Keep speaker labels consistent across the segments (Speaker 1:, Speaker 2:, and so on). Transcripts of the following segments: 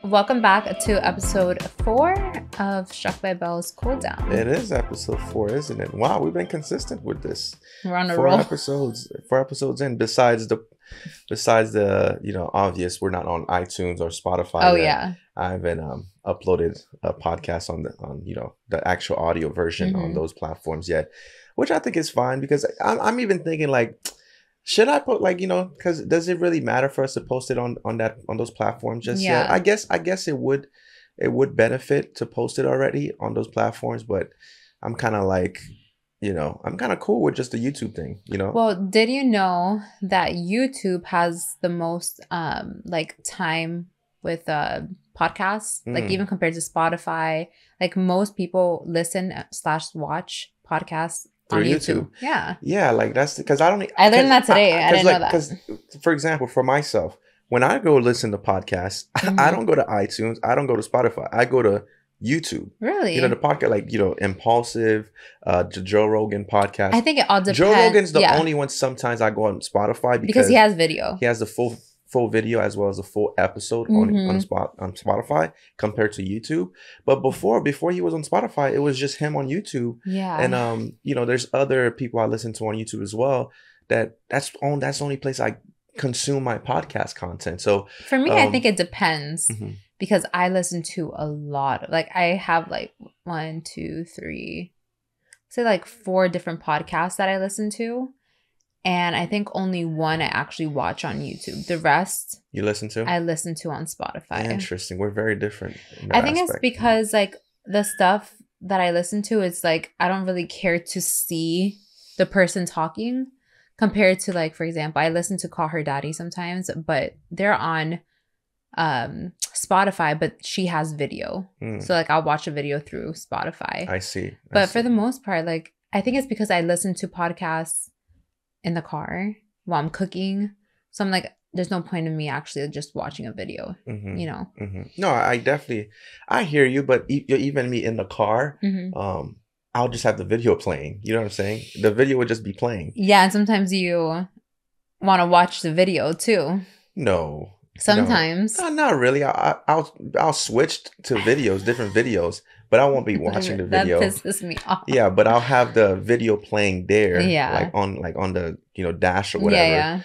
Speaker 1: Welcome back to episode 4 of Struck by Bell's Cool Down.
Speaker 2: It is episode 4, isn't it? Wow, we've been consistent with this.
Speaker 1: We're on a
Speaker 2: four
Speaker 1: roll.
Speaker 2: Four episodes in. Besides the obvious, we're not on iTunes or Spotify.
Speaker 1: Oh yeah.
Speaker 2: I haven't uploaded a podcast on the actual audio version on those platforms yet, which I think is fine because I'm even thinking like, should I put because does it really matter for us to post it on those platforms just yet? I guess it would benefit to post it already on those platforms, but I'm kind of like, I'm kind of cool with just the YouTube thing,
Speaker 1: Well, did you know that YouTube has the most time with podcasts, like even compared to Spotify? Like most people listen/watch podcasts
Speaker 2: through
Speaker 1: on YouTube.
Speaker 2: Yeah, like that's because I learned
Speaker 1: that today. I didn't know that.
Speaker 2: Because, for example, for myself, when I go listen to podcasts, I don't go to iTunes, I don't go to Spotify, I go to YouTube.
Speaker 1: Really?
Speaker 2: The podcast, like Impulsive, the Joe Rogan podcast.
Speaker 1: I think it all depends.
Speaker 2: Joe Rogan's the only one. Sometimes I go on Spotify because
Speaker 1: he has video.
Speaker 2: He has the full video as well as a full episode on Spotify compared to YouTube. But before he was on Spotify, it was just him on YouTube.
Speaker 1: Yeah.
Speaker 2: And there's other people I listen to on YouTube as well. That's the only place I consume my podcast content. So
Speaker 1: for me, I think it depends because I listen to a lot. Like I have like 1, 2, 3, say like 4 different podcasts that I listen to. And I think only one I actually watch on YouTube. The rest
Speaker 2: you listen to?
Speaker 1: I listen to on Spotify.
Speaker 2: Interesting. We're very different.
Speaker 1: I think it's because like the stuff that I listen to, it's like I don't really care to see the person talking compared to like, for example, I listen to Call Her Daddy sometimes, but they're on Spotify, but she has video. So like I'll watch a video through Spotify.
Speaker 2: I see.
Speaker 1: But for the most part, like I think it's because I listen to podcasts in the car while I'm cooking. So I'm like, there's no point in me actually just watching a video,
Speaker 2: No, I hear you, but even me in the car, I'll just have the video playing. You know what I'm saying? The video would just be playing.
Speaker 1: Yeah, and sometimes you want to watch the video too.
Speaker 2: No.
Speaker 1: Sometimes.
Speaker 2: No, not really. I'll switch to videos, different videos, but I won't be watching the video.
Speaker 1: That pisses me off.
Speaker 2: Yeah, but I'll have the video playing there.
Speaker 1: Yeah.
Speaker 2: Like on the dash or whatever.
Speaker 1: Yeah.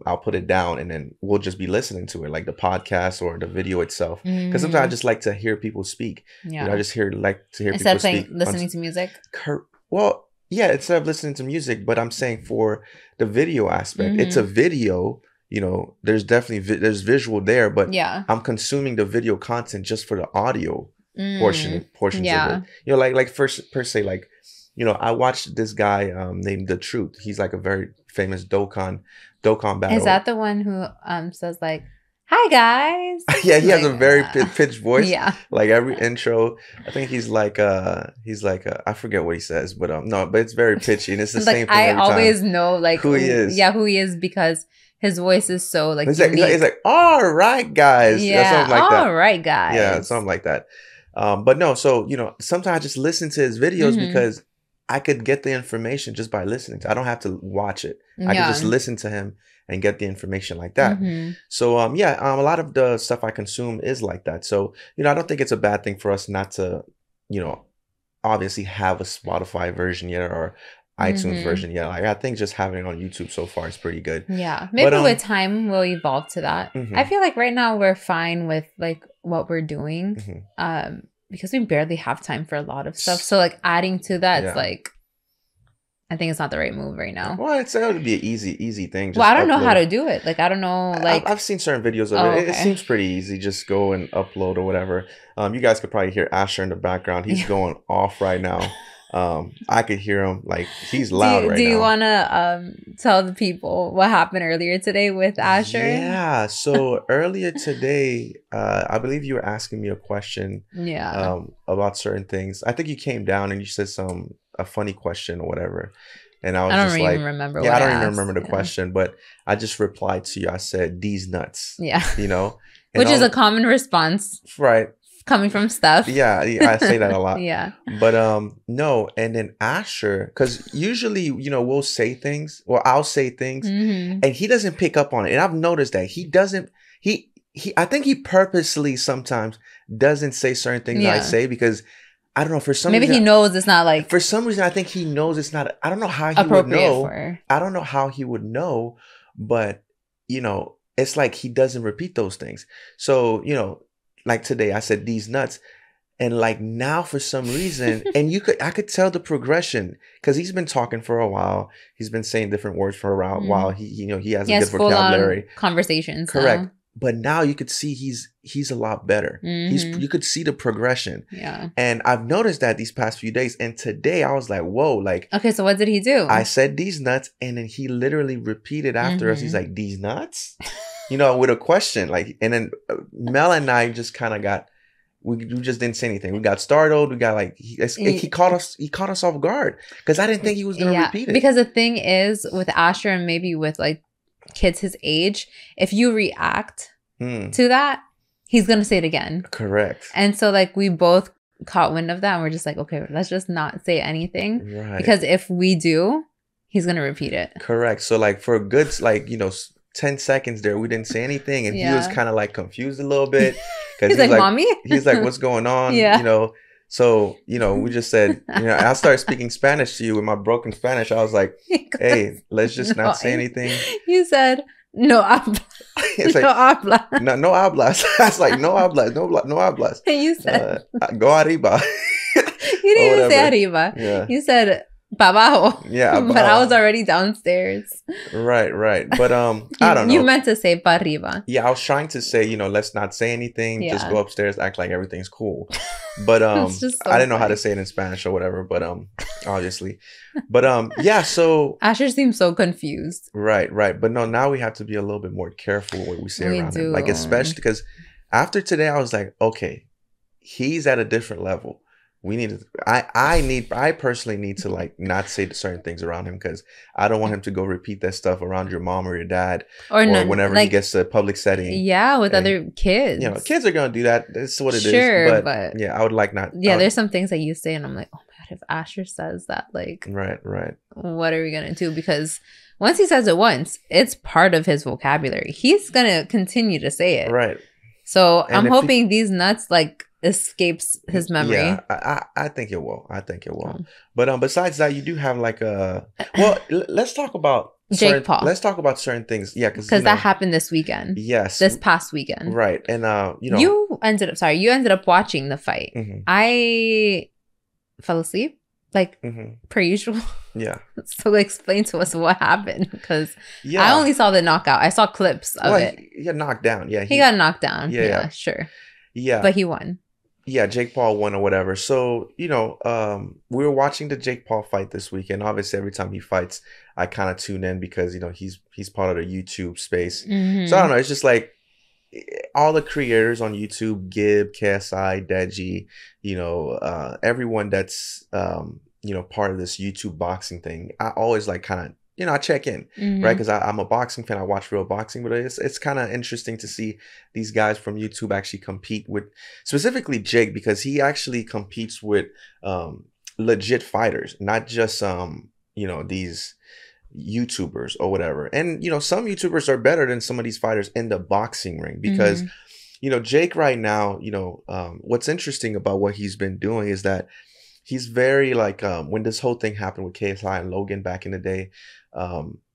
Speaker 2: I'll put it down and then we'll just be listening to it, like the podcast or the video itself. Because sometimes I just like to hear people speak. Yeah. I just like to hear
Speaker 1: instead
Speaker 2: people
Speaker 1: of
Speaker 2: speak.
Speaker 1: Listening to music.
Speaker 2: Well, yeah, instead of listening to music, but I'm saying for the video aspect, it's a video. There's definitely there's visual there, but I'm consuming the video content just for the audio portions of it. Like first per se, like I watched this guy named The Truth. He's like a very famous Dokkan battle.
Speaker 1: Is that the one who says like, "Hi guys"?
Speaker 2: Yeah, he has a very pitched voice.
Speaker 1: Yeah,
Speaker 2: like every intro, I think he's like I forget what he says, but no, but it's very pitchy and it's the same thing.
Speaker 1: I always know like
Speaker 2: who he is.
Speaker 1: Yeah, who he is because his voice is so like
Speaker 2: it's like all right guys,
Speaker 1: yeah,
Speaker 2: something like that.
Speaker 1: All right guys,
Speaker 2: yeah, something like that. But no, so sometimes I just listen to his videos because I could get the information just by listening to. I don't have to watch it. I can just listen to him and get the information like that. So a lot of the stuff I consume is like that. So I don't think it's a bad thing for us not to obviously have a Spotify version yet or iTunes version yet. Like I think just having it on YouTube so far is pretty good.
Speaker 1: Yeah, maybe with time we'll evolve to that. I feel like right now we're fine with like what we're doing, because we barely have time for a lot of stuff. So like adding to that, it's like I think it's not the right move right now.
Speaker 2: Well, it would be an easy thing.
Speaker 1: Just I don't know how to do it. Like I don't know. Like
Speaker 2: I've seen certain videos of it. It seems pretty easy. Just go and upload or whatever. You guys could probably hear Asher in the background. He's going off right now. I could hear him, like he's loud right now.
Speaker 1: Do you want to tell the people what happened earlier today with Asher?
Speaker 2: Yeah, so earlier today, I believe you were asking me a question about certain things. I think you came down and you said a funny question or whatever. And I don't even
Speaker 1: remember.
Speaker 2: Yeah, I don't even remember the question, but I just replied to you. I said, "These nuts."
Speaker 1: Yeah.
Speaker 2: Which
Speaker 1: is a common response.
Speaker 2: Right.
Speaker 1: Coming from Steph.
Speaker 2: Yeah, I say that a lot.
Speaker 1: Yeah.
Speaker 2: But no, and then Asher, because usually, we'll say things, or I'll say things, and he doesn't pick up on it. And I've noticed that he doesn't, I think he purposely sometimes doesn't say certain things that I say because I don't know, for some
Speaker 1: reason. Maybe he knows it's not like.
Speaker 2: For some reason, I think he knows it's not. I don't know how he would know. I don't know how he would know, but you know, it's like he doesn't repeat those things. So, you know, like today I said these nuts. And like now for some reason, and I could tell the progression because he's been talking for a while. He's been saying different words for a while. He has a good vocabulary.
Speaker 1: Conversations.
Speaker 2: Correct. Now. But now you could see he's a lot better. You could see the progression.
Speaker 1: Yeah.
Speaker 2: And I've noticed that these past few days. And today I was like, whoa, like.
Speaker 1: Okay, so what did he do?
Speaker 2: I said these nuts, and then he literally repeated after us. He's like, these nuts? You know, with a question. Like, and then Mel and I just kind of got. We just didn't say anything. We got startled. We got like he caught us off guard because I didn't think he was gonna repeat it.
Speaker 1: Because the thing is with Asher and maybe with like kids his age, if you react to that, he's gonna say it again.
Speaker 2: Correct.
Speaker 1: And so like we both caught wind of that, and we're just like, okay, let's just not say anything,
Speaker 2: right?
Speaker 1: Because if we do, he's gonna repeat it.
Speaker 2: Correct. So like for a good 10 seconds there, we didn't say anything, and he was kind of like confused a little bit.
Speaker 1: He's like, mommy?
Speaker 2: He's like, what's going on?
Speaker 1: Yeah.
Speaker 2: You know, so, you know, we just said, you know, I started speaking Spanish to you with my broken Spanish. I was like, hey, let's just not say anything.
Speaker 1: You said, no habla.
Speaker 2: It's like, no habla. No hablas. I was like, no hablas. No hablas.
Speaker 1: And you said,
Speaker 2: go arriba.
Speaker 1: You didn't even say arriba.
Speaker 2: Yeah.
Speaker 1: You said, pa abajo.
Speaker 2: Yeah.
Speaker 1: But I was already downstairs.
Speaker 2: Right. But I don't know.
Speaker 1: You meant to say pa arriba.
Speaker 2: Yeah, I was trying to say, you know, let's not say anything. Just go upstairs, act like everything's cool. But I didn't know how to say it in Spanish or whatever, but obviously. But yeah, so
Speaker 1: Asher seems so confused.
Speaker 2: Right. But no, now we have to be a little bit more careful what we say around him. Like especially because after today I was like, okay, he's at a different level. We need to. I personally need to like not say certain things around him because I don't want him to go repeat that stuff around your mom or your dad or whenever he gets to a public setting.
Speaker 1: Yeah, with other kids.
Speaker 2: You know, kids are gonna do that. That's what it is.
Speaker 1: Sure, but
Speaker 2: yeah, I would like not.
Speaker 1: Yeah, there's some things that you say, and I'm like, oh my god, if Asher says that, like,
Speaker 2: right.
Speaker 1: What are we gonna do? Because once he says it once, it's part of his vocabulary. He's gonna continue to say it.
Speaker 2: Right.
Speaker 1: So I'm hoping these nuts like escapes his memory.
Speaker 2: Yeah, I think it will. But besides that, you do have like let's talk about
Speaker 1: Jake Paul.
Speaker 2: Let's talk about certain things. Yeah, because
Speaker 1: that happened this weekend.
Speaker 2: Yes,
Speaker 1: this past weekend.
Speaker 2: Right, and you know,
Speaker 1: you ended up watching the fight. I fell asleep like per usual.
Speaker 2: Yeah.
Speaker 1: So explain to us what happened because I only saw the knockout. I saw clips of it.
Speaker 2: He got knocked down. Yeah,
Speaker 1: he got knocked down.
Speaker 2: Yeah,
Speaker 1: sure.
Speaker 2: Yeah,
Speaker 1: but he won.
Speaker 2: Yeah, Jake Paul won or whatever. So, you know, we were watching the Jake Paul fight this weekend. Obviously, every time he fights, I kind of tune in because, you know, he's part of the YouTube space. So, I don't know. It's just like all the creators on YouTube, Gib, KSI, Deji, you know, everyone that's, you know, part of this YouTube boxing thing. I always like kind of, you know, I check in, right? Because I'm a boxing fan. I watch real boxing, but it's kind of interesting to see these guys from YouTube actually compete with, specifically Jake, because he actually competes with legit fighters, not just you know, these YouTubers or whatever. And you know, some YouTubers are better than some of these fighters in the boxing ring because you know, Jake right now, you know, what's interesting about what he's been doing is that he's very like when this whole thing happened with KSI and Logan back in the day,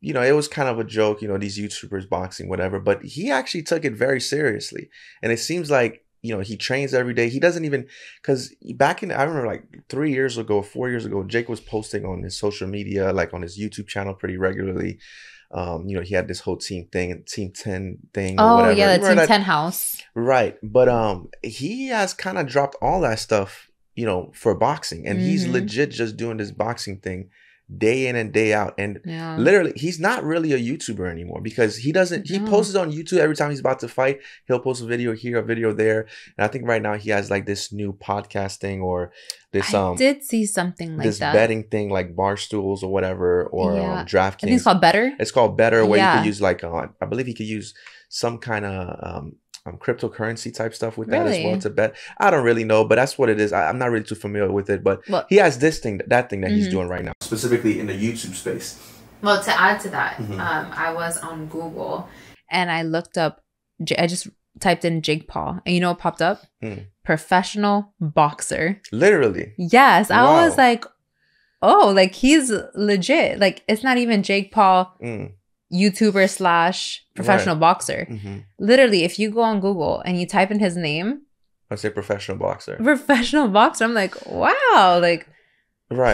Speaker 2: you know, it was kind of a joke, you know, these YouTubers boxing, whatever, but he actually took it very seriously. And it seems like, you know, he trains every day. He doesn't even, because I remember like 4 years ago, Jake was posting on his social media, like on his YouTube channel pretty regularly. You know, he had this whole team 10 thing. Or whatever.
Speaker 1: Yeah, the Team 10 house.
Speaker 2: Right. But he has kind of dropped all that stuff, you know, for boxing. And he's legit just doing this boxing thing day in and day out. And literally, he's not really a YouTuber anymore because he posts on YouTube every time he's about to fight. He'll post a video here, a video there. And I think right now he has like this new podcast thing or this
Speaker 1: I did see something like
Speaker 2: this betting thing like Barstools or whatever or DraftKings.
Speaker 1: I think it's called Better.
Speaker 2: It's called Better where you could use like I believe he could use some kind of cryptocurrency type stuff with that as well to bet. I don't really know, but that's what it is. I'm not really too familiar with it, but he has that thing that he's doing right now, specifically in the YouTube space.
Speaker 1: Well, to add to that, I was on Google and I looked up. I just typed in Jake Paul, and you know what popped up? Professional boxer.
Speaker 2: Literally.
Speaker 1: Yes. I was like, oh, like he's legit. Like it's not even Jake Paul, YouTuber / professional boxer. Literally, if you go on Google and you type in his name,
Speaker 2: I say professional boxer.
Speaker 1: Professional boxer. I'm like, wow. Like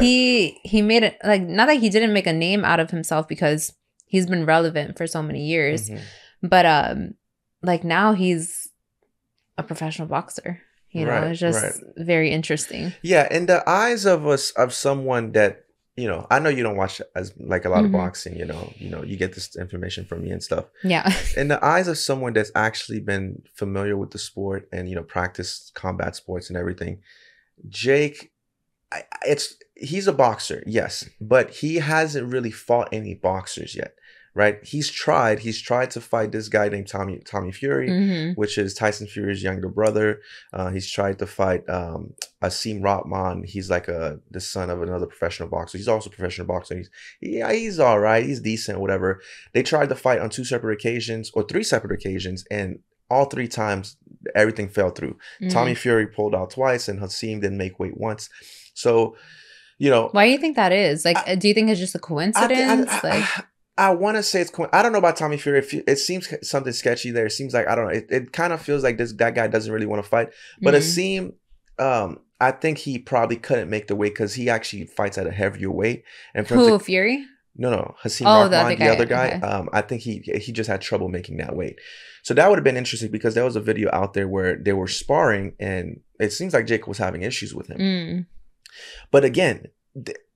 Speaker 1: he made it, like, not that he didn't make a name out of himself because he's been relevant for so many years. But like now he's a professional boxer. You know, it's just very interesting.
Speaker 2: Yeah, in the eyes of someone that, you know, I know you don't watch as like a lot of boxing, you know, you get this information from me and stuff. Yeah. In the eyes of someone that's actually been familiar with the sport and, you know, practiced combat sports and everything, Jake, he's a boxer, yes, but he hasn't really fought any boxers yet. Right, he's tried to fight this guy named Tommy Fury, which is Tyson Fury's younger brother. He's tried to fight Asim Rahman. He's like the son of another professional boxer. He's also a professional boxer. He's all right. He's decent, whatever. They tried to fight on 2 separate occasions or 3 separate occasions, and all 3 times everything fell through. Tommy Fury pulled out twice, and Hasim didn't make weight once. So, you know,
Speaker 1: why do you think that is? Like, do you think it's just a coincidence?
Speaker 2: I want to say it's cool. I don't know about Tommy Fury. It seems something sketchy there. It seems like, I don't know. It kind of feels like that guy doesn't really want to fight. But Asim, I think he probably couldn't make the weight because he actually fights at a heavier weight. And
Speaker 1: Fury?
Speaker 2: No. Hasim Rahman, the other guy. Okay. I think he just had trouble making that weight. So that would have been interesting because there was a video out there where they were sparring and it seems like Jake was having issues with him. But again,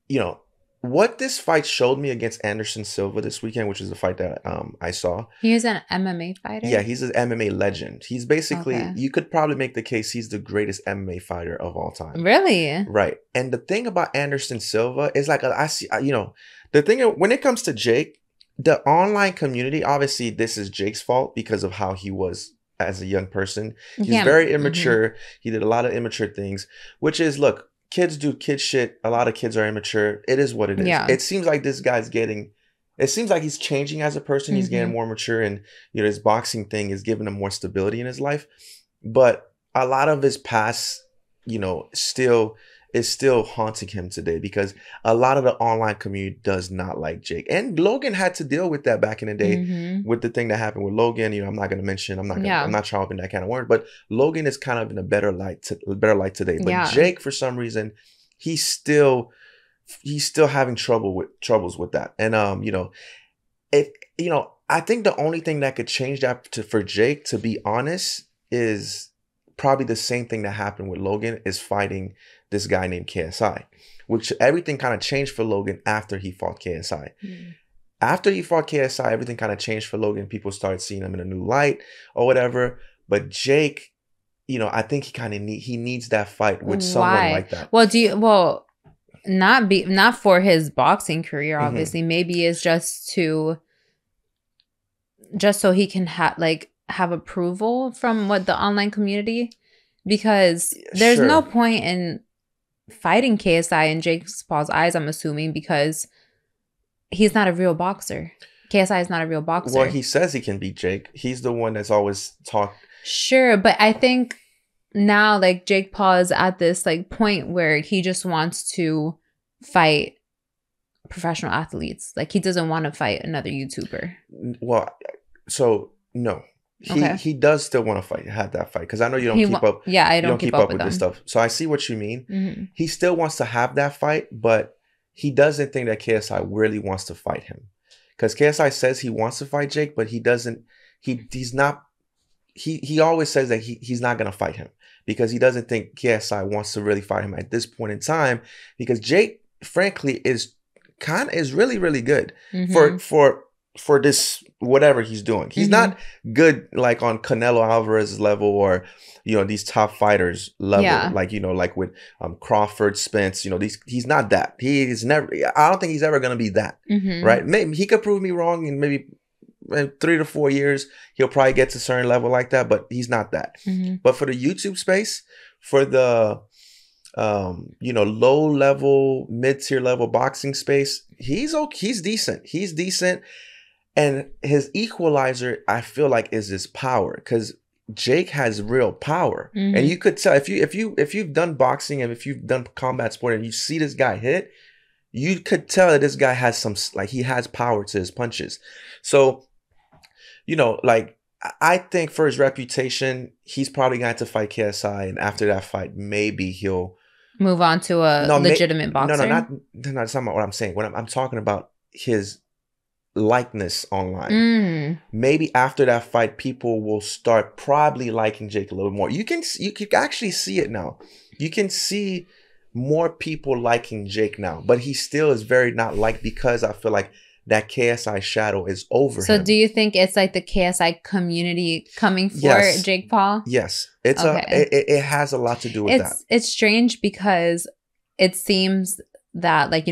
Speaker 2: you know, what this fight showed me against Anderson Silva this weekend, which is the fight that I saw.
Speaker 1: He is an MMA fighter?
Speaker 2: Yeah, he's an MMA legend. He's basically, you could probably make the case he's the greatest MMA fighter of all time.
Speaker 1: Really?
Speaker 2: Right. And the thing about Anderson Silva is like, I see, you know, the thing when it comes to Jake, the online community, obviously this is Jake's fault because of how he was as a young person. He's very immature. He did a lot of immature things, which is, look, kids do kid shit. A lot of kids are immature. It is what it is. Yeah. It seems like this guy's it seems like he's changing as a person. He's getting more mature and, you know, his boxing thing is giving him more stability in his life. But a lot of his past, you know, is still haunting him today because a lot of the online community does not like Jake. And Logan had to deal with that back in the day with the thing that happened with Logan. You know, I'm not going to mention, I'm not trying to open that kind of word, but Logan is kind of in a better light today. But Jake, for some reason, he's still having troubles with that. And, you know, I think the only thing that could change that for Jake, to be honest, is probably the same thing that happened with Logan, is fighting this guy named KSI, which everything kind of changed for Logan after he fought KSI. After he fought KSI, everything kind of changed for Logan. People started seeing him in a new light or whatever. But Jake, you know, I think he needs that fight with someone like that.
Speaker 1: Well, not for his boxing career, obviously. Maybe it's just so he can have approval from the online community, because there's no point in fighting KSI in Jake Paul's eyes, I'm assuming, because he's not a real boxer. KSI is not a real boxer.
Speaker 2: Well, he says he can beat Jake. He's the one that's always talked.
Speaker 1: Sure, but I think now, like, Jake Paul is at this like point where he just wants to fight professional athletes. Like, he doesn't want to fight another YouTuber.
Speaker 2: Well, so no. He does still want to have that fight, because I know you don't keep up.
Speaker 1: Yeah, I don't keep up with
Speaker 2: this stuff. So I see what you mean. He still wants to have that fight, but he doesn't think that KSI really wants to fight him, because KSI says he wants to fight Jake, but he doesn't. He's not. He always says that he's not going to fight him because he doesn't think KSI wants to really fight him at this point in time, because Jake, frankly, is really, really good for this, whatever he's doing. He's not good like on Canelo Alvarez's level, or, you know, these top fighters level, like, you know, like with Crawford, Spence, you know, he's not that. I don't think he's ever going to be that, right? Maybe he could prove me wrong, and maybe in 3 to 4 years, he'll probably get to a certain level like that, but he's not that. But for the YouTube space, for the, you know, low level, mid-tier level boxing space, he's decent. He's decent. And his equalizer, I feel like, is his power, because Jake has real power, and you could tell if you've done boxing and if you've done combat sport and you see this guy hit, you could tell that this guy has he has power to his punches. So, like, I think for his reputation, he's probably going to fight KSI, and after that fight, maybe he'll
Speaker 1: move on to a legitimate boxer.
Speaker 2: No, that's not what I'm saying. What I'm talking about his likeness online. Maybe after that fight, people will start probably liking Jake a little more. You can actually see it now. You can see more people liking Jake now, but he still is very not liked because I feel like that KSI shadow is over him.
Speaker 1: So do you think it's like the KSI community coming for Jake Paul?
Speaker 2: Yes. It has a lot to do with that.
Speaker 1: It's strange because it seems that, like,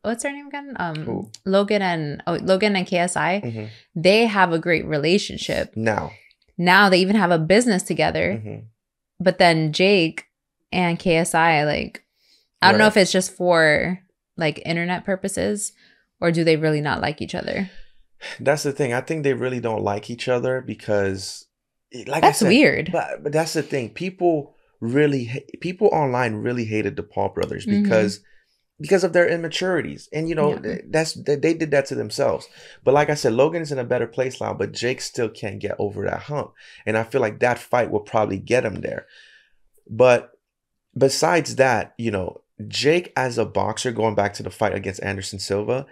Speaker 1: what's her name again? Logan and KSI, they have a great relationship. Now they even have a business together. But then Jake and KSI, like, I don't know if it's just for like internet purposes, or do they really not like each other?
Speaker 2: That's the thing. I think they really don't like each other because, like,
Speaker 1: that's weird.
Speaker 2: But that's the thing. People online really hated the Paul brothers because of their immaturities, and they did that to themselves. But like I said, Logan is in a better place now, but Jake still can't get over that hump, and I feel like that fight will probably get him there. But besides that, Jake as a boxer, going back to the fight against Anderson Silva,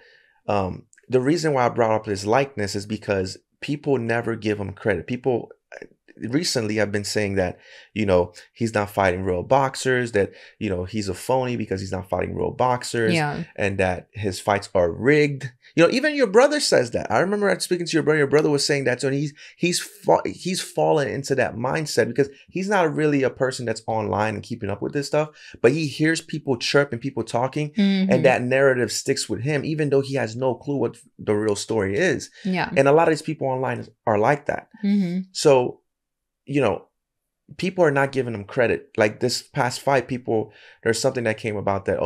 Speaker 2: the reason why I brought up his likeness is because people never give him credit. People recently have been saying that, he's not fighting real boxers, that, he's a phony because he's not fighting real boxers, and that his fights are rigged. Even your brother says that. I remember speaking to your brother. Your brother was saying that, so he's fallen into that mindset because he's not really a person that's online and keeping up with this stuff, but he hears people chirp and people talking, and that narrative sticks with him, even though he has no clue what the real story is. And a lot of these people online are like that. So, people are not giving him credit. Like this past fight, there's something that came about that,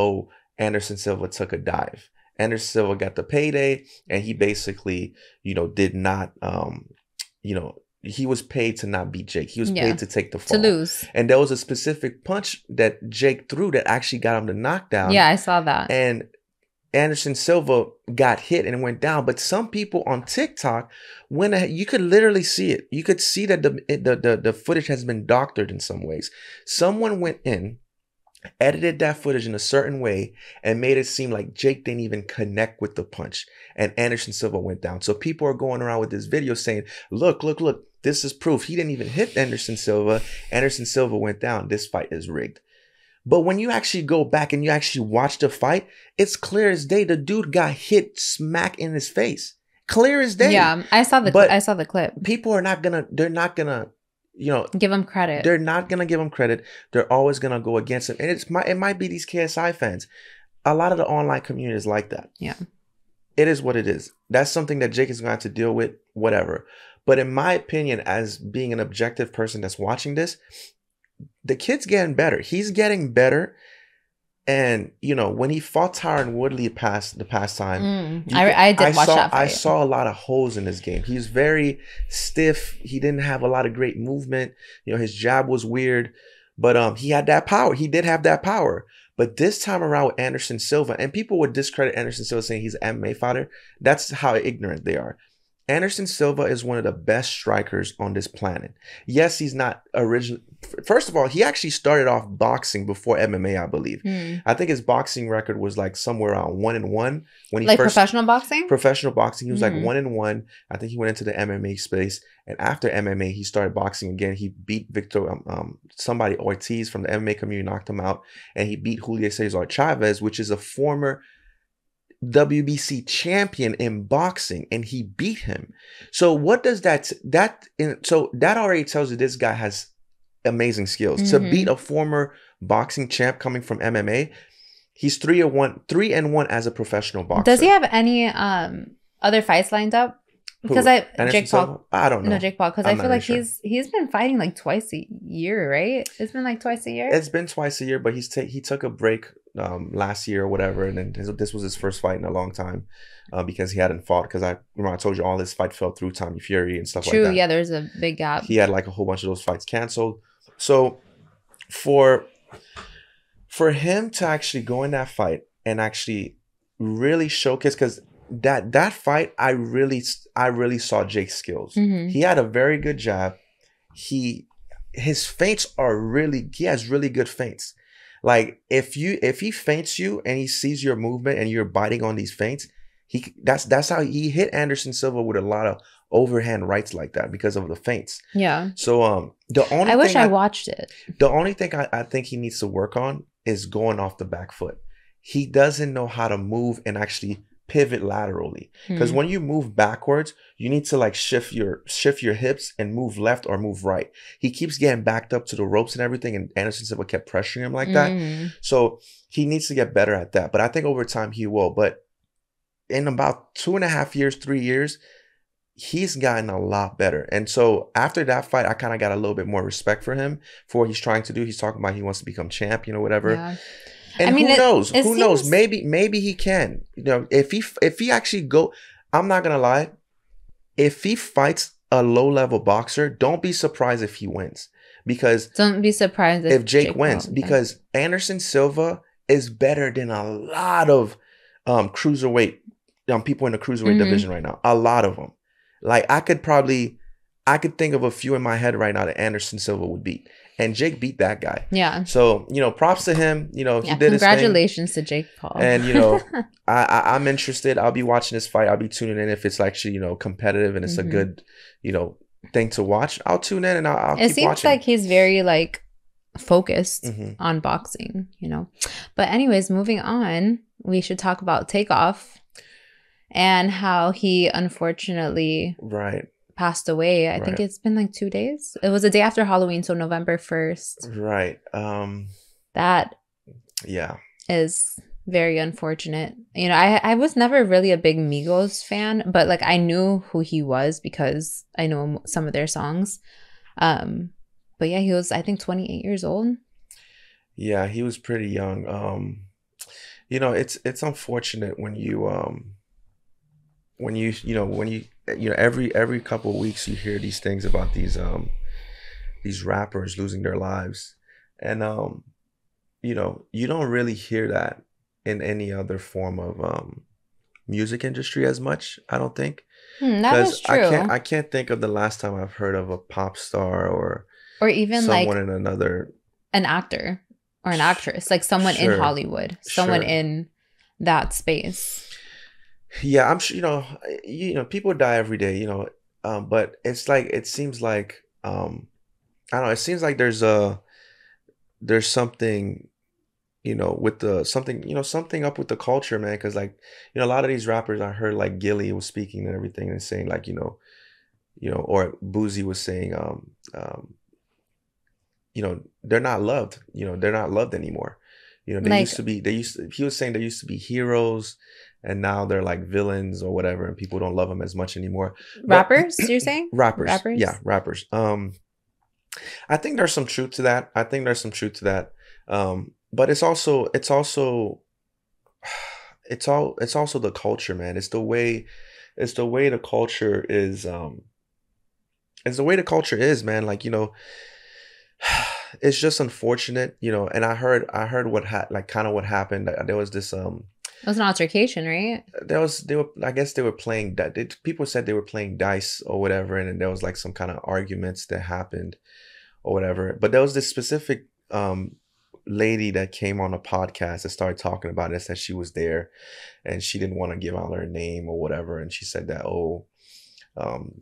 Speaker 2: Anderson Silva took a dive. Anderson Silva got the payday, and he basically, did not, he was paid to not beat Jake. He was paid to take the fall.
Speaker 1: To lose.
Speaker 2: And there was a specific punch that Jake threw that actually got him the knockdown.
Speaker 1: Yeah, I saw that.
Speaker 2: And Anderson Silva got hit and went down, but some people on TikTok went ahead. You could literally see it. You could see that the footage has been doctored in some ways. Someone went in, edited that footage in a certain way, and made it seem like Jake didn't even connect with the punch, and Anderson Silva went down. So people are going around with this video saying, look, this is proof. He didn't even hit Anderson Silva. Anderson Silva went down. This fight is rigged. But when you actually go back and you actually watch the fight, it's clear as day. The dude got hit smack in his face. Clear as day.
Speaker 1: Yeah, I saw the clip.
Speaker 2: People are not gonna
Speaker 1: give him credit.
Speaker 2: They're not gonna give him credit. They're always gonna go against him. And it might be these KSI fans. A lot of the online community is like that.
Speaker 1: Yeah.
Speaker 2: It is what it is. That's something that Jake is going to have to deal with, whatever. But in my opinion, as being an objective person that's watching this, the kid's getting better. He's getting better. And, when he fought Tyron Woodley the past time,
Speaker 1: I did watch that fight.
Speaker 2: I saw a lot of holes in his game. He's very stiff. He didn't have a lot of great movement. His jab was weird, but he had that power. He did have that power. But this time around with Anderson Silva, and people would discredit Anderson Silva saying he's an MMA fighter. That's how ignorant they are. Anderson Silva is one of the best strikers on this planet. Yes, he's not original. First of all, he actually started off boxing before MMA, I believe. I think his boxing record was like somewhere around 1-1 when he
Speaker 1: professional boxing.
Speaker 2: Professional boxing, he was like 1-1. I think he went into the MMA space, and after MMA, he started boxing again. He beat Victor, somebody Ortiz from the MMA community, knocked him out, and he beat Julio Cesar Chavez, which is a former WBC champion in boxing, and he beat him. So what does so that already tells you this guy has amazing skills. To beat a former boxing champ coming from MMA, he's 3-1 as a professional boxer.
Speaker 1: Does he have any other fights lined up? Because Jake Paul.
Speaker 2: I don't know.
Speaker 1: No, Jake Paul. Because I feel like he's been fighting like twice a year, right? It's been like twice a year.
Speaker 2: It's been twice a year, but he took a break last year or whatever, and then this was his first fight in a long time because he hadn't fought. Because I remember I told you all his fight fell through Tommy Fury and stuff like that.
Speaker 1: True, yeah, there's a big gap.
Speaker 2: He had like a whole bunch of those fights canceled. So for him to actually go in that fight and actually really showcase, because that fight, I really saw Jake's skills. He had a very good jab. His feints are really, he has really good feints. Like if he feints you and he sees your movement and you're biting on these feints, that's how he hit Anderson Silva with a lot of overhand rights like that because of the feints.
Speaker 1: Yeah.
Speaker 2: So I
Speaker 1: wish I watched it.
Speaker 2: The only thing I think he needs to work on is going off the back foot. He doesn't know how to move and actually pivot laterally, because when you move backwards, you need to like shift your hips and move left or move right. He keeps getting backed up to the ropes and everything, and Anderson Silva kept pressuring him like that. So he needs to get better at that, but I think over time he will. But in about 2.5 years, 3 years, he's gotten a lot better. And so after that fight, I kind of got a little bit more respect for him for what he's trying to do. He's talking about he wants to become champion or whatever. Yeah. And I mean, who knows? Who knows? Maybe he can. You know, if he actually go, I'm not gonna lie. If he fights a low level boxer, don't be surprised if he wins. Because
Speaker 1: don't be surprised if
Speaker 2: Jake wins. Because Anderson Silva is better than a lot of cruiserweight people in the cruiserweight division right now. A lot of them. Like I could think of a few in my head right now that Anderson Silva would beat. And Jake beat that guy. Yeah. So, props to him. He did his thing.
Speaker 1: Congratulations to Jake Paul.
Speaker 2: And, I'm interested. I'll be watching this fight. I'll be tuning in if it's actually, competitive and it's a good, thing to watch. I'll tune in and I'll keep watching. It seems
Speaker 1: like he's very, focused on boxing, But anyways, moving on, we should talk about Takeoff and how he unfortunately... passed away. I think it's been 2 days. It was the day after Halloween, so November 1st.
Speaker 2: Right.
Speaker 1: That is very unfortunate. I was never really a big Migos fan, but I knew who he was because I know some of their songs. But yeah, he was, I think, 28 years old.
Speaker 2: Yeah, he was pretty young. It's unfortunate when every couple of weeks you hear these things about these rappers losing their lives, and you don't really hear that in any other form of music industry as much, I don't think.
Speaker 1: That is true.
Speaker 2: I can't think of the last time I've heard of a pop star or
Speaker 1: even
Speaker 2: someone in another,
Speaker 1: an actor or an actress, someone in Hollywood, someone in that space.
Speaker 2: Yeah, I'm sure, people die every day, but it's it seems like, I don't know, it seems like there's something, with something up with the culture, man. Cause a lot of these rappers, I heard Gilly was speaking and everything and saying or Boozy was saying, they're not loved, they're not loved anymore. He was saying there used to be heroes, and now they're villains or whatever, and people don't love them as much anymore.
Speaker 1: Rappers, you're saying?
Speaker 2: Rappers. Yeah, rappers. I think there's some truth to that. But it's also the culture, man. It's the way the culture is. It's the way the culture is, man. It's just unfortunate, and I heard what what happened. There was this
Speaker 1: it was an altercation, right?
Speaker 2: I guess they were playing, people said they were playing dice or whatever, and then there was some kind of arguments that happened or whatever. But there was this specific lady that came on a podcast that started talking about it, said she was there and she didn't want to give out her name or whatever, and she said that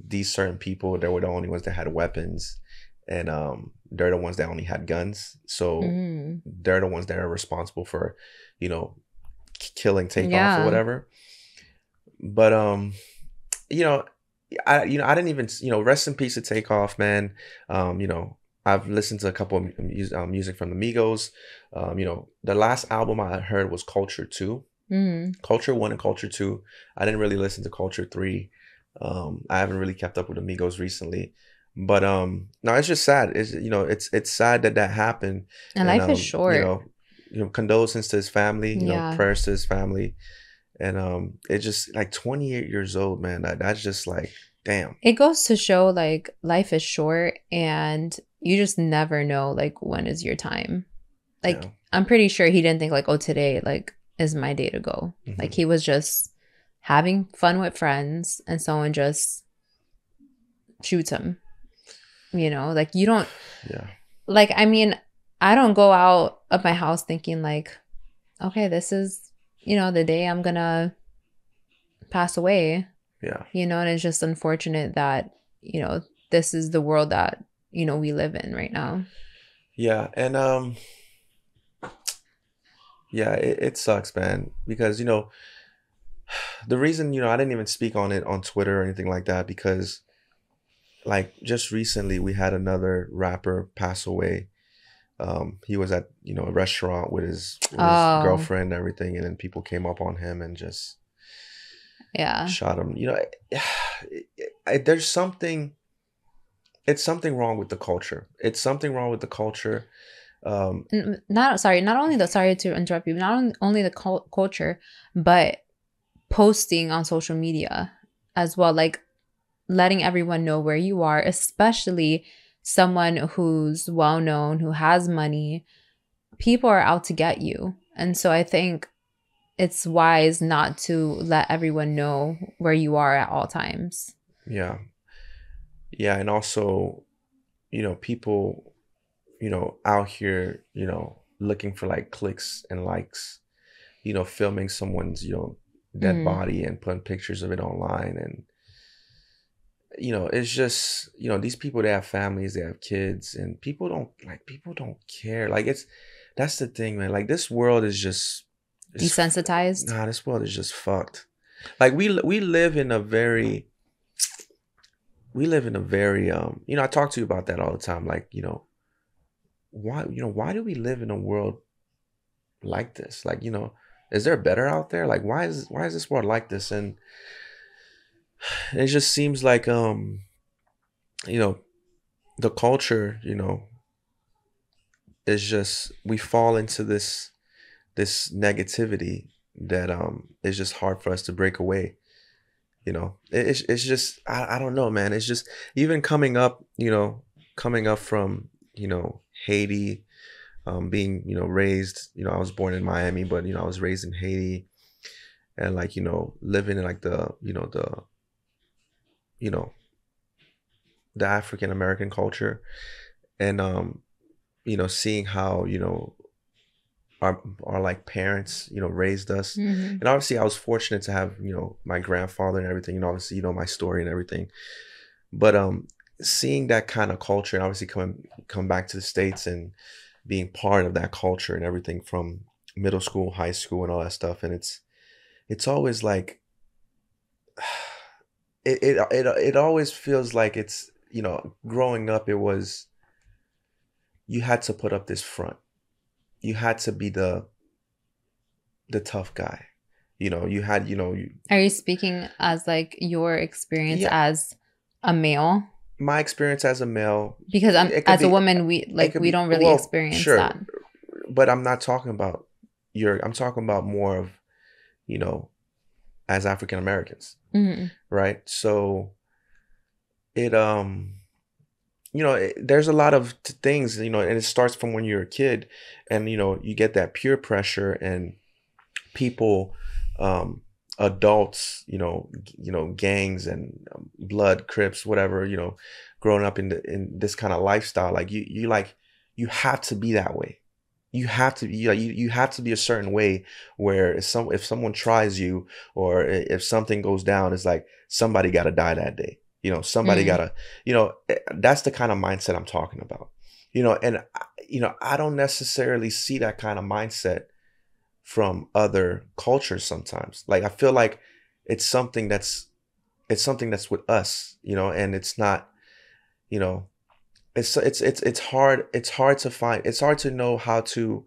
Speaker 2: these certain people, they were the only ones that had weapons, and they're the ones that only had guns, so they're the ones that are responsible for killing Takeoff or whatever. But I didn't even rest in peace to Takeoff, man. I've listened to a couple of music from the Migos. The last album I heard was Culture 2. Culture 1 and Culture 2. I didn't really listen to Culture 3. I haven't really kept up with the Migos recently. But no, it's just sad. It's sad that happened.
Speaker 1: And life is short.
Speaker 2: condolences to his family,
Speaker 1: Yeah.
Speaker 2: prayers to his family. And it's just like 28 years old, man. That's just like, damn.
Speaker 1: It goes to show like life is short and you just never know like when is your time. Like
Speaker 2: Yeah.
Speaker 1: I'm pretty sure he didn't think like, oh, today like is my day to go.
Speaker 2: Mhm.
Speaker 1: Like he was just having fun with friends and someone just shoots him. Like you don't
Speaker 2: Yeah.
Speaker 1: like, I mean, I don't go out of my house thinking like, okay, this is, the day I'm gonna pass away.
Speaker 2: Yeah.
Speaker 1: And it's just unfortunate that, this is the world that, we live in right now.
Speaker 2: Yeah. And yeah, it sucks, man, because the reason I didn't even speak on it on Twitter or anything like that, because like just recently we had another rapper pass away. He was at a restaurant with his
Speaker 1: Oh,
Speaker 2: girlfriend and everything, and then people came up on him and just
Speaker 1: yeah.
Speaker 2: shot him. There's something. It's something wrong with the culture. It's something wrong with the culture.
Speaker 1: Not sorry to interrupt you. Not only the culture, but posting on social media as well, like letting everyone know where you are, especially someone who's well known, who has money. People are out to get you, and so I think it's wise not to let everyone know where you are at all times.
Speaker 2: Yeah, yeah, and also, people, out here, looking for like clicks and likes, filming someone's, dead body and putting pictures of it online. And, it's just, these people, they have families, they have kids, and people don't care. Like that's the thing, man. Like this world is just
Speaker 1: desensitized.
Speaker 2: Nah, this world is just fucked. Like we live in a very, I talk to you about that all the time. Like, why do we live in a world like this? Like, is there better out there? Like, why is this world like this? And it just seems like, the culture, is just, we fall into this negativity that, is just hard for us to break away. It's just, I don't know, man. It's just, even coming up from, Haiti, being, raised, I was born in Miami, but, I was raised in Haiti, and like, living in like the African American culture, and, seeing how, our like parents, raised us.
Speaker 1: Mm-hmm.
Speaker 2: And obviously I was fortunate to have, my grandfather and everything, and obviously, my story and everything. But seeing that kind of culture, and obviously come back to the States and being part of that culture and everything from middle school, high school, and all that stuff. And it's always like, it always feels like it's, growing up, it was, you had to put up this front. You had to be the tough guy. You had,
Speaker 1: Are you speaking as like your experience as a male?
Speaker 2: My experience as a male.
Speaker 1: Because a woman, we don't really experience that.
Speaker 2: But I'm not talking about I'm talking about more of, as African Americans.
Speaker 1: Mm-hmm.
Speaker 2: Right? So it, there's a lot of things, and it starts from when you're a kid, and, you get that peer pressure, and people, adults, gangs and blood, Crips, whatever, growing up in this kind of lifestyle, like you have to be that way. You have to be, you have to be a certain way, where if someone tries you, or if something goes down, it's like somebody got to die that day. Somebody gotta, that's the kind of mindset I'm talking about. And I don't necessarily see that kind of mindset from other cultures sometimes. Like, I feel like it's something that's with us, and it's not, it's hard to find, it's hard to know how to,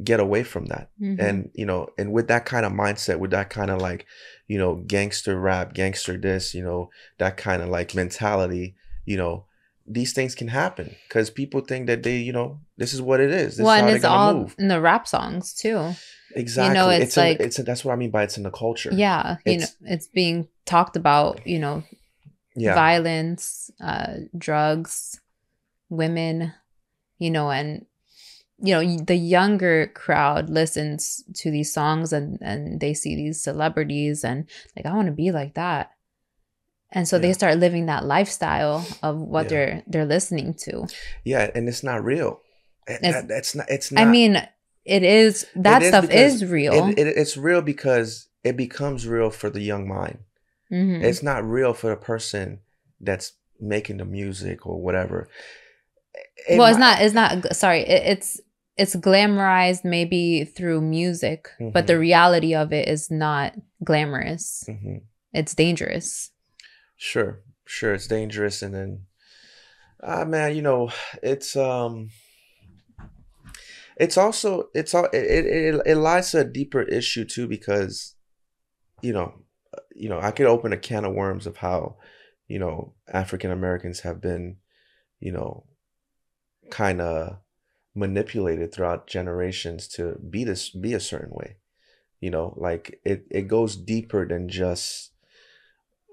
Speaker 2: get away from that.
Speaker 1: Mm-hmm.
Speaker 2: And, and with that kind of mindset, with that kind of like, gangster rap, gangster this, that kind of like mentality, these things can happen because people think that they, you know, this is what it is. This
Speaker 1: well,
Speaker 2: is how
Speaker 1: and
Speaker 2: they're
Speaker 1: it's
Speaker 2: gonna
Speaker 1: all
Speaker 2: move.
Speaker 1: in the rap songs too.
Speaker 2: Exactly.
Speaker 1: You know, it's like
Speaker 2: that's what I mean by it's in the culture.
Speaker 1: Yeah, you know, it's being talked about. You know, violence, drugs, women. You know, and you know the younger crowd listens to these songs and they see these celebrities and like, I want to be like that. And so they start living that lifestyle of what they're listening to.
Speaker 2: Yeah, and it's not real. It's not.
Speaker 1: I mean, it is. That stuff is real.
Speaker 2: It's real because it becomes real for the young mind. Mm-hmm. It's not real for the person that's making the music or whatever. It's
Speaker 1: not. Sorry, it's glamorized maybe through music, mm-hmm. but the reality of it is not glamorous. Mm-hmm. It's dangerous.
Speaker 2: Sure, it's dangerous, and then, man, you know, it lies to a deeper issue too, because, you know, I could open a can of worms of how, you know, African Americans have been, you know, kind of manipulated throughout generations to be a certain way, you know, like it goes deeper than just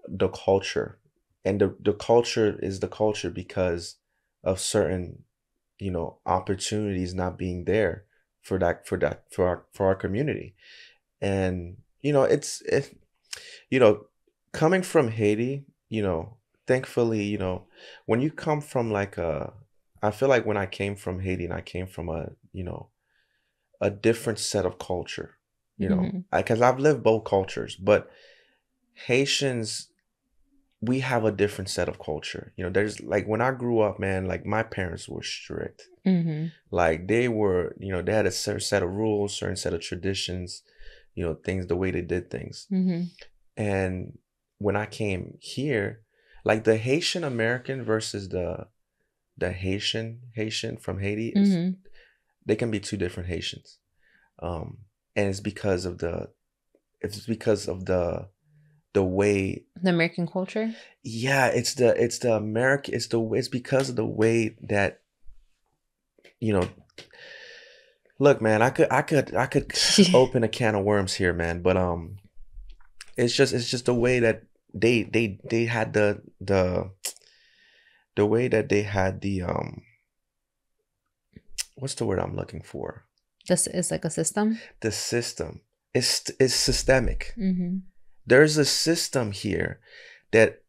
Speaker 2: the culture, and the culture is the culture because of certain, you know, opportunities not being there for our community. And you know, it's you know, coming from Haiti, you know, thankfully, you know, when you come from like I feel like when I came from Haiti and I came from a, you know, a different set of culture, you know, because I've lived both cultures, but Haitians, we have a different set of culture. You know, there's like, when I grew up, man, like my parents were strict. Mm-hmm. Like they were, you know, they had a certain set of rules, certain set of traditions, you know, things, the way they did things. Mm-hmm. And when I came here, like the Haitian American versus the Haitian from Haiti, mm-hmm. they can be two different Haitians. And it's because of the way
Speaker 1: the American culture.
Speaker 2: Yeah, it's because of the way that, you know, look, man, I could open a can of worms here, man, but it's just the way that they had the way that they had the what's the word I'm looking for?
Speaker 1: This is like a system.
Speaker 2: The system is systemic. Mm-hmm. There's a system here that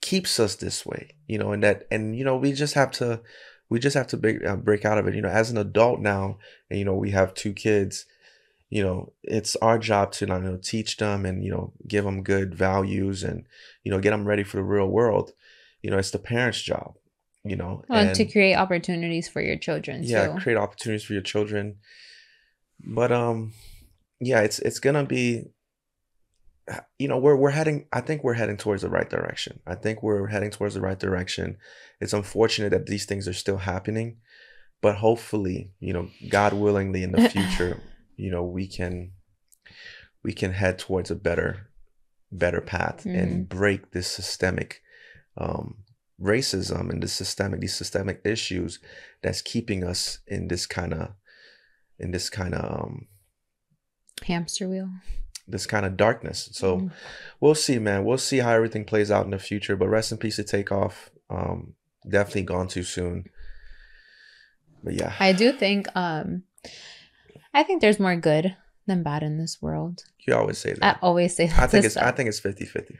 Speaker 2: keeps us this way, you know, and you know, we just have to break out of it. You know, as an adult now, and you know, we have 2 kids. You know, it's our job to, you know, teach them and, you know, give them good values and, you know, get them ready for the real world. You know, it's the parents' job, you know.
Speaker 1: Well, and to create opportunities for your children.
Speaker 2: Yeah, create opportunities for your children. But yeah, it's gonna be, you know, I think we're heading towards the right direction. It's unfortunate that these things are still happening, but hopefully, you know, God willingly, in the future, you know, we can head towards a better path, mm-hmm. and break this systemic racism and these systemic issues that's keeping us in this kind of
Speaker 1: hamster wheel,
Speaker 2: this kind of darkness. So we'll see, man. We'll see how everything plays out in the future. But rest in peace to Takeoff. Definitely gone too soon. But yeah,
Speaker 1: I do think I think there's more good than bad in this world.
Speaker 2: You always say that.
Speaker 1: I always say that.
Speaker 2: I think it's 50-50.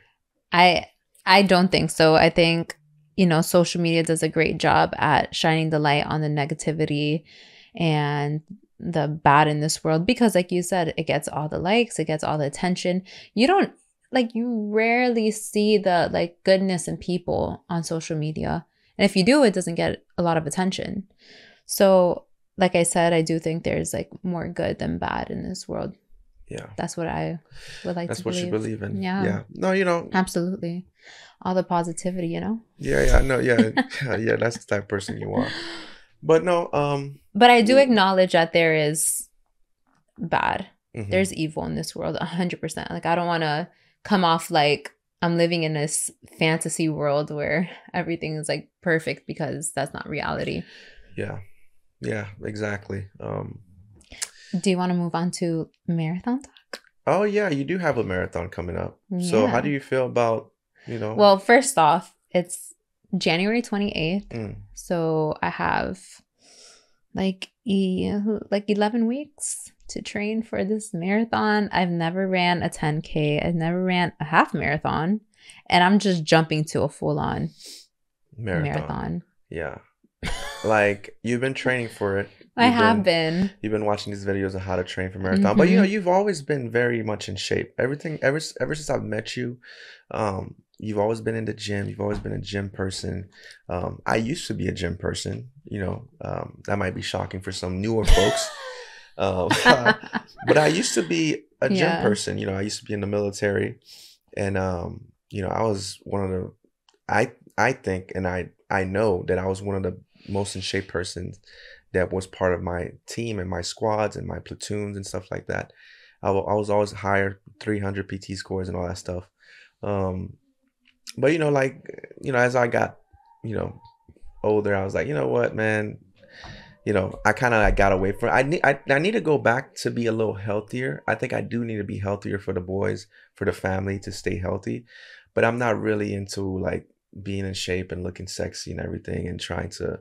Speaker 1: I don't think so. I think, you know, social media does a great job at shining the light on the negativity and the bad in this world, because like you said, it gets all the likes, it gets all the attention. You rarely see the like goodness in people on social media. And if you do, it doesn't get a lot of attention. So like I said, I do think there's like more good than bad in this world.
Speaker 2: Yeah.
Speaker 1: That's what I would like to believe. That's what you
Speaker 2: believe in.
Speaker 1: Yeah.
Speaker 2: Yeah. No, you know.
Speaker 1: Absolutely. All the positivity, you know?
Speaker 2: Yeah, I know. Yeah. Yeah, that's the type of person you are. But no,
Speaker 1: but I do acknowledge that there is bad. Mm-hmm. There's evil in this world, 100%. Like, I don't want to come off like I'm living in this fantasy world where everything is like perfect, because that's not reality.
Speaker 2: Yeah. Yeah, exactly.
Speaker 1: Do you want to move on to marathon talk?
Speaker 2: Oh yeah, you do have a marathon coming up. So how do you feel about,
Speaker 1: Well, first off, it's January 28th.
Speaker 2: Mm.
Speaker 1: So I have like 11 weeks to train for this marathon. I've never ran a 10K. I've never ran a half marathon. And I'm just jumping to a full-on marathon.
Speaker 2: Yeah. Like, you've been training for it.
Speaker 1: I have been.
Speaker 2: You've been watching these videos on how to train for marathon. But, you've always been very much in shape. Ever since I've met you, you've always been in the gym. You've always been a gym person. I used to be a gym person. That might be shocking for some newer folks. But I used to be a gym person. I used to be in the military. And, I was one of the, I think, and I know that I was one of the most in shape persons that was part of my team and my squads and my platoons and stuff like that. I was always higher, 300 PT scores and all that stuff. But as I got, older, I was like, you know what, man, I kind of got away from it. I need to go back to be a little healthier. I think I do need to be healthier for the boys, for the family, to stay healthy. But I'm not really into like being in shape and looking sexy and everything and trying to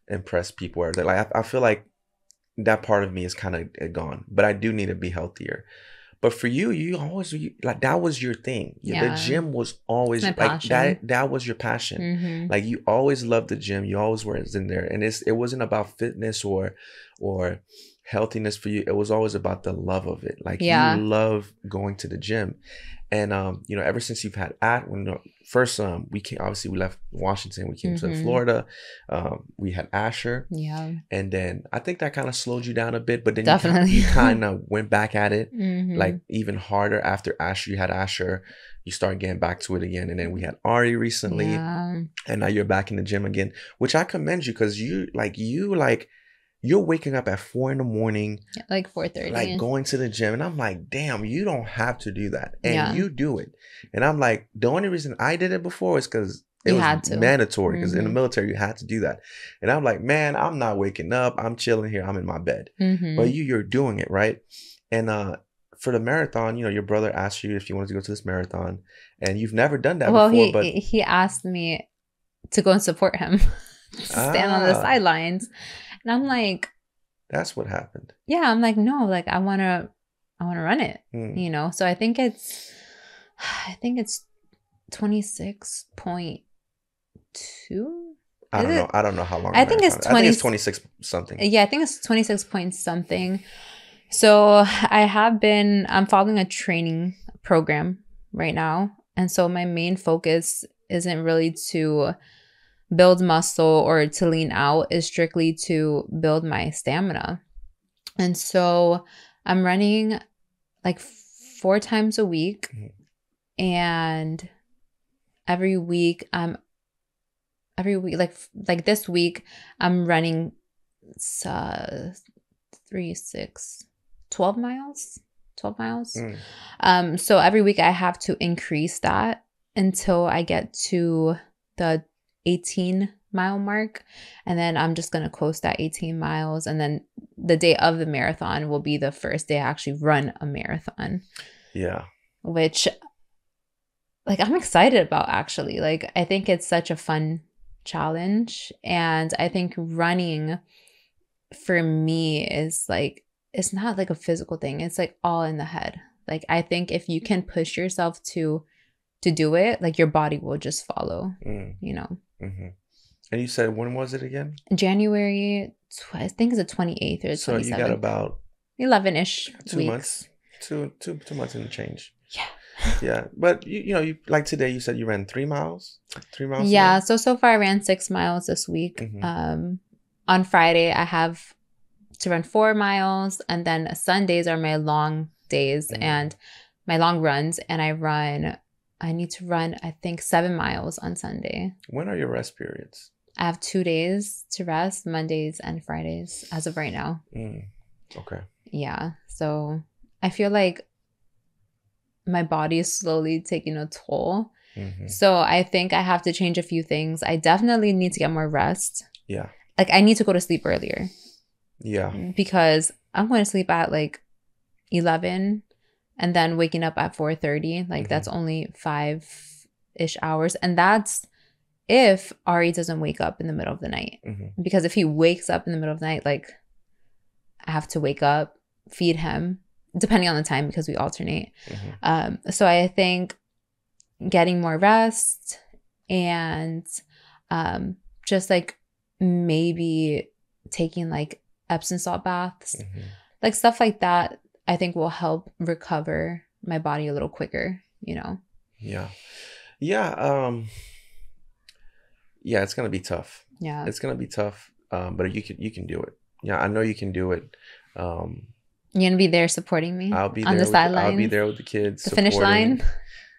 Speaker 2: impress people. Or like I feel like that part of me is kind of gone. But I do need to be healthier. But for you always like that was your thing. Yeah. The gym was always like that was your passion. Mm-hmm. Like you always loved the gym. You always were in there, and it wasn't about fitness or healthiness for you. It was always about the love of it. Like you love going to the gym. And ever since you've had first we came, obviously we left Washington, we came to Florida, we had Asher, and then I think that kind of slowed you down a bit, but then you kind of went back at it, like even harder after Asher. You had Asher, you started getting back to it again, and then we had Ari recently, and now you're back in the gym again, which I commend you, because you're waking up at 4 a.m,
Speaker 1: like 4:30,
Speaker 2: like going to the gym. And I'm like, damn, you don't have to do that. And you do it. And I'm like, the only reason I did it before is because it was mandatory, because in the military, you had to do that. And I'm like, man, I'm not waking up. I'm chilling here. I'm in my bed. But you're doing it, right? And for the marathon, your brother asked you if you wanted to go to this marathon. And you've never done that before. But
Speaker 1: he asked me to go and support him. Stand on the sidelines. And I'm like,
Speaker 2: that's what happened.
Speaker 1: Yeah, I'm like, no, like I wanna run it. So I think it's 26.2.
Speaker 2: I don't know how long.
Speaker 1: I think it's
Speaker 2: 26 something.
Speaker 1: Yeah, I think it's 26 point something. So I'm following a training program right now. And so my main focus isn't really to build muscle or to lean out, is strictly to build my stamina. And so I'm running like 4 times a week, and every week like this week I'm running 3, 6, 12 miles. So every week I have to increase that until I get to the 18-mile mark, and then I'm just gonna coast that 18 miles, and then the day of the marathon will be the first day I actually run a marathon. Which like I'm excited about, actually. Like I think it's such a fun challenge, and I think running for me is like, it's not like a physical thing, it's like all in the head. Like I think if you can push yourself to do it, like your body will just follow.
Speaker 2: And you said, when was it again?
Speaker 1: January, I think it's the 28th or the 27th.
Speaker 2: So you got about
Speaker 1: 11-ish
Speaker 2: 2 months. 2 months and change.
Speaker 1: Yeah.
Speaker 2: Yeah. But you like today you said you ran 3 miles? 3 miles?
Speaker 1: Yeah. So far I ran 6 miles this week. On Friday I have to run 4 miles, and then Sundays are my long days and my long runs, and I need to run, I think, 7 miles on Sunday.
Speaker 2: When are your rest periods?
Speaker 1: I have 2 days to rest, Mondays and Fridays, as of right now.
Speaker 2: Okay.
Speaker 1: Yeah. So I feel like my body is slowly taking a toll. So I think I have to change a few things. I definitely need to get more rest.
Speaker 2: Yeah.
Speaker 1: Like I need to go to sleep earlier.
Speaker 2: Yeah.
Speaker 1: Because I'm going to sleep at like 11 and then waking up at 4:30. Like that's only 5-ish hours. And that's if Ari doesn't wake up in the middle of the night. Because if he wakes up in the middle of the night, like I have to wake up, feed him, depending on the time because we alternate. So I think getting more rest and just like maybe taking like Epsom salt baths, like stuff like that, I think will help recover my body a little quicker, you know?
Speaker 2: Yeah. Yeah. Yeah, it's going to be tough.
Speaker 1: Yeah.
Speaker 2: It's going to be tough. But you can do it. Yeah, I know you can do it.
Speaker 1: You're going to be there supporting me?
Speaker 2: I'll be
Speaker 1: on
Speaker 2: there
Speaker 1: the sidelines?
Speaker 2: I'll be there with the kids.
Speaker 1: The finish line?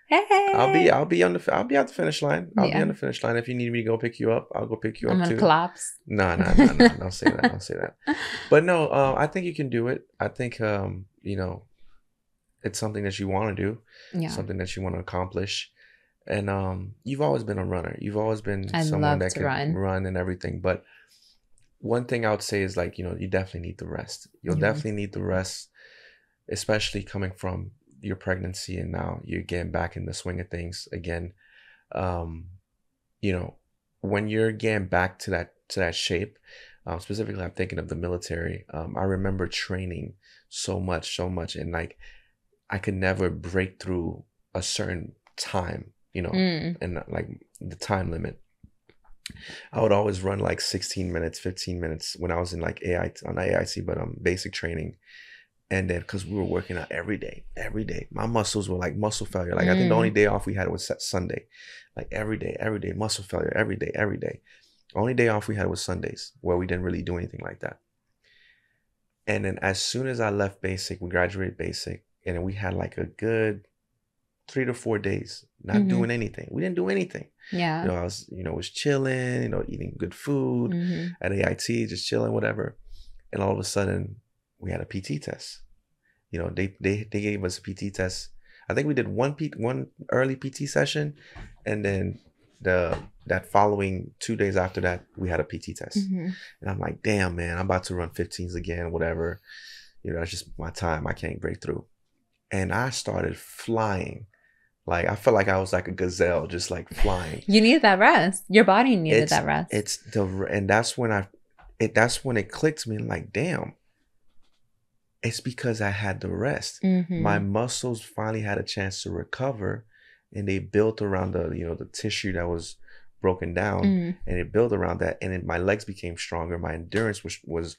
Speaker 1: Hey.
Speaker 2: I'll be at the finish line. I'll be on the finish line. If you need me to go pick you up, I'll go pick you up too.
Speaker 1: I'm gonna collapse.
Speaker 2: No. Don't say that. Don't say that. But no, I think you can do it. I think you know, it's something that you want to do. Yeah. Something that you want to accomplish. And you've always been a runner. You've always been someone that can run and everything. But one thing I would say is like, you know, you definitely need the rest. You'll definitely need the rest, especially coming from your pregnancy and now you're getting back in the swing of things again. You know, when you're getting back to that shape, specifically I'm thinking of the military. I remember training so much and like I could never break through a certain time, you know, and like the time limit. I would always run like 16 minutes, 15 minutes when I was in like AIC, but basic training. And then because we were working out every day, my muscles were like muscle failure. Like I think the only day off we had was Sunday. Like every day, muscle failure, every day. The only day off we had was Sundays where we didn't really do anything like that. And then as soon as I left basic, we graduated basic, and then we had like a good 3 to 4 days not doing anything. We didn't do anything. Yeah. You know, I was chilling, you know, eating good food at AIT, just chilling, whatever. And all of a sudden we had a PT test. You know, they gave us a PT test. I think we did one early PT session, and then that following 2 days after that, we had a PT test. And I'm like, damn, man, I'm about to run 15s again, whatever. You know, that's just my time. I can't break through. And I started flying. Like, I felt like I was like a gazelle, just like flying.
Speaker 1: You needed that rest. Your body needed that rest.
Speaker 2: And that's when it clicked to me, like, damn, it's because I had the rest. My muscles finally had a chance to recover, and they built around the tissue that was broken down, and it built around that, and then my legs became stronger. My endurance was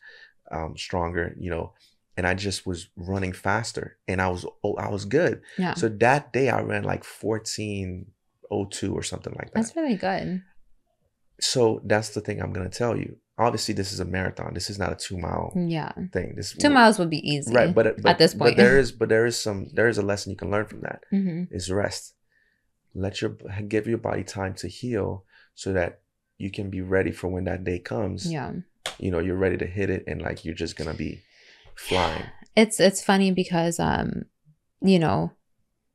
Speaker 2: stronger, you know, and I just was running faster, and I was good. Yeah. So that day I ran like 14:02 or something like that.
Speaker 1: That's really good.
Speaker 2: So that's the thing I'm gonna tell you. Obviously, this is a marathon. This is not a 2-mile thing. 2
Speaker 1: miles would be easy,
Speaker 2: right? But
Speaker 1: at this point,
Speaker 2: there is a lesson you can learn from that. Is rest. Give your body time to heal, so that you can be ready for when that day comes. Yeah, you know, you're ready to hit it, and like you're just gonna be flying.
Speaker 1: It's funny because you know,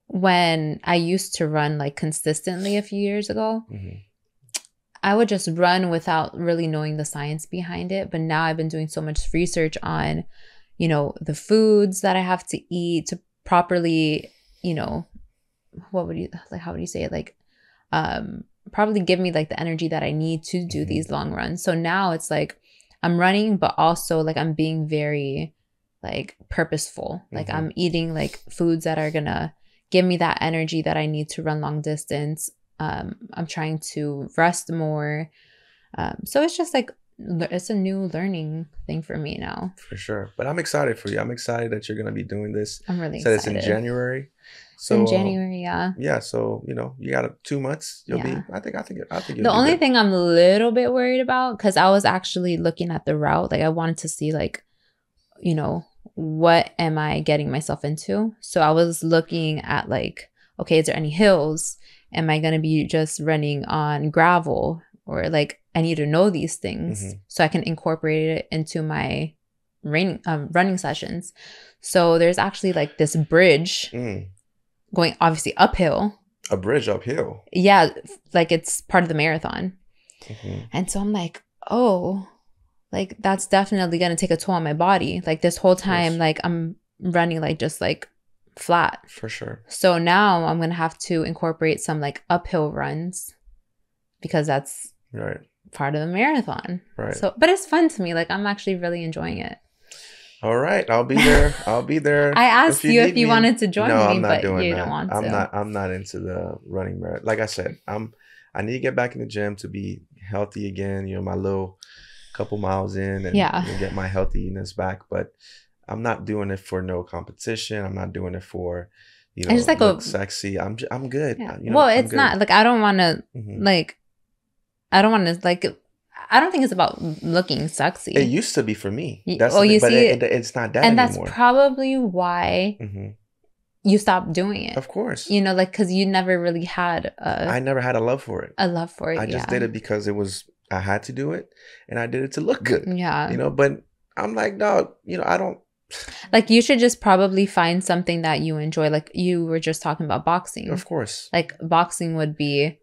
Speaker 1: when I used to run like consistently a few years ago. I would just run without really knowing the science behind it. But now I've been doing so much research on, you know, the foods that I have to eat to properly, you know, how would you say it? Like, probably give me like the energy that I need to do these long runs. So now it's like I'm running, but also like I'm being very like purposeful. Like I'm eating like foods that are gonna give me that energy that I need to run long distance. I'm trying to rest more. So it's just like, it's a new learning thing for me now.
Speaker 2: For sure. But I'm excited for you. I'm excited that you're going to be doing this.
Speaker 1: I'm really excited.
Speaker 2: So it's in January. So
Speaker 1: in January, yeah.
Speaker 2: Yeah. So, you know, you got 2 months. You'll be, I think
Speaker 1: the only thing I'm a little bit worried about, because I was actually looking at the route, like I wanted to see like, you know, what am I getting myself into? So I was looking at like, okay, is there any hills? Am I going to be just running on gravel? Or like, I need to know these things so I can incorporate it into my running sessions. So there's actually like this bridge going obviously uphill
Speaker 2: a bridge uphill.
Speaker 1: Yeah, like it's part of the marathon. And so I'm like, oh, like that's definitely gonna take a toll on my body. Like this whole time, like I'm running like just like flat.
Speaker 2: For sure.
Speaker 1: So now I'm gonna have to incorporate some like uphill runs because that's part of the marathon.
Speaker 2: Right.
Speaker 1: So, but it's fun to me. Like I'm actually really enjoying it.
Speaker 2: All right, I'll be there. I'll be there.
Speaker 1: I asked you if you wanted to join me, but you don't want to.
Speaker 2: I'm not into the running marathon. Like I said, I need to get back in the gym to be healthy again. You know, my little couple miles in and get my healthiness back. But I'm not doing it for no competition. I'm not doing it for, you know, just like look sexy. I'm good.
Speaker 1: Yeah.
Speaker 2: You know,
Speaker 1: well, it's not like I don't want to like. I don't want to like. I don't think it's about looking sexy.
Speaker 2: It used to be for me.
Speaker 1: That's you see,
Speaker 2: it's not that
Speaker 1: and
Speaker 2: anymore.
Speaker 1: That's probably why you stopped doing it.
Speaker 2: Of course,
Speaker 1: you know, like because you never really had.
Speaker 2: I never had a love for it.
Speaker 1: I
Speaker 2: just did it because I had to do it, and I did it to look good. Yeah, you know. But I'm like, no, you know, I don't.
Speaker 1: Like you should just probably find something that you enjoy. Like you were just talking about boxing.
Speaker 2: Of course,
Speaker 1: like boxing would be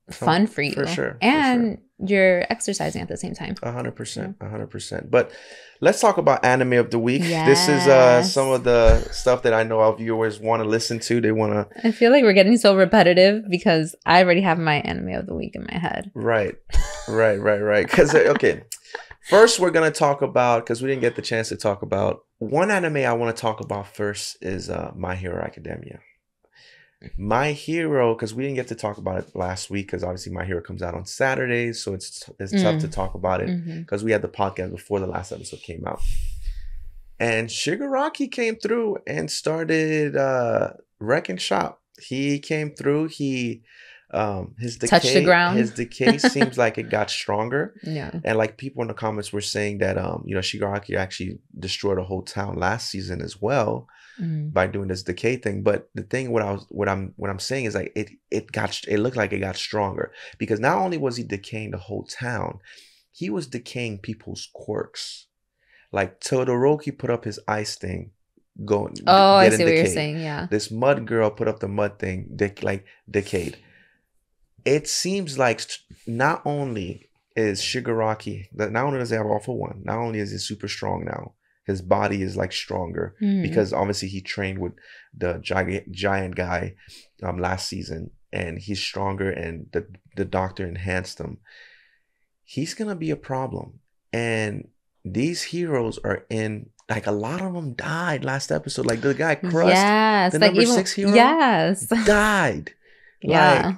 Speaker 1: fun for you,
Speaker 2: for sure,
Speaker 1: and you're exercising at the same time.
Speaker 2: 100%. But let's talk about anime of the week. This is some of the stuff that I know our viewers want to listen to. They want to.
Speaker 1: I feel like we're getting so repetitive because I already have my anime of the week in my head.
Speaker 2: Right. Because okay, first we're gonna talk about, because we didn't get the chance to talk about one anime I want to talk about first is My Hero Academia. My Hero, because we didn't get to talk about it last week, because obviously My Hero comes out on Saturdays, so it's tough to talk about it because we had the podcast before the last episode came out. And Shigaraki came through and started wrecking shop. He came through. He his decay,
Speaker 1: touched the ground.
Speaker 2: His decay seems like it got stronger.
Speaker 1: Yeah,
Speaker 2: and like people in the comments were saying that you know, Shigaraki actually destroyed a whole town last season as well. By doing this decay thing. But the thing what I'm saying is like it looked like it got stronger, because not only was he decaying the whole town, he was decaying people's quirks. Like Todoroki put up his ice thing,
Speaker 1: I see what you're saying. Yeah,
Speaker 2: this mud girl put up the mud thing, decayed. It seems like not only is Shigaraki, not only does he have all for one, not only is he super strong now, his body is like stronger because obviously he trained with the giant guy last season, and he's stronger, and the doctor enhanced him. He's gonna be a problem, and these heroes are in, like, a lot of them died last episode. Like the guy Crust, the like number 6 hero, died.
Speaker 1: Yeah,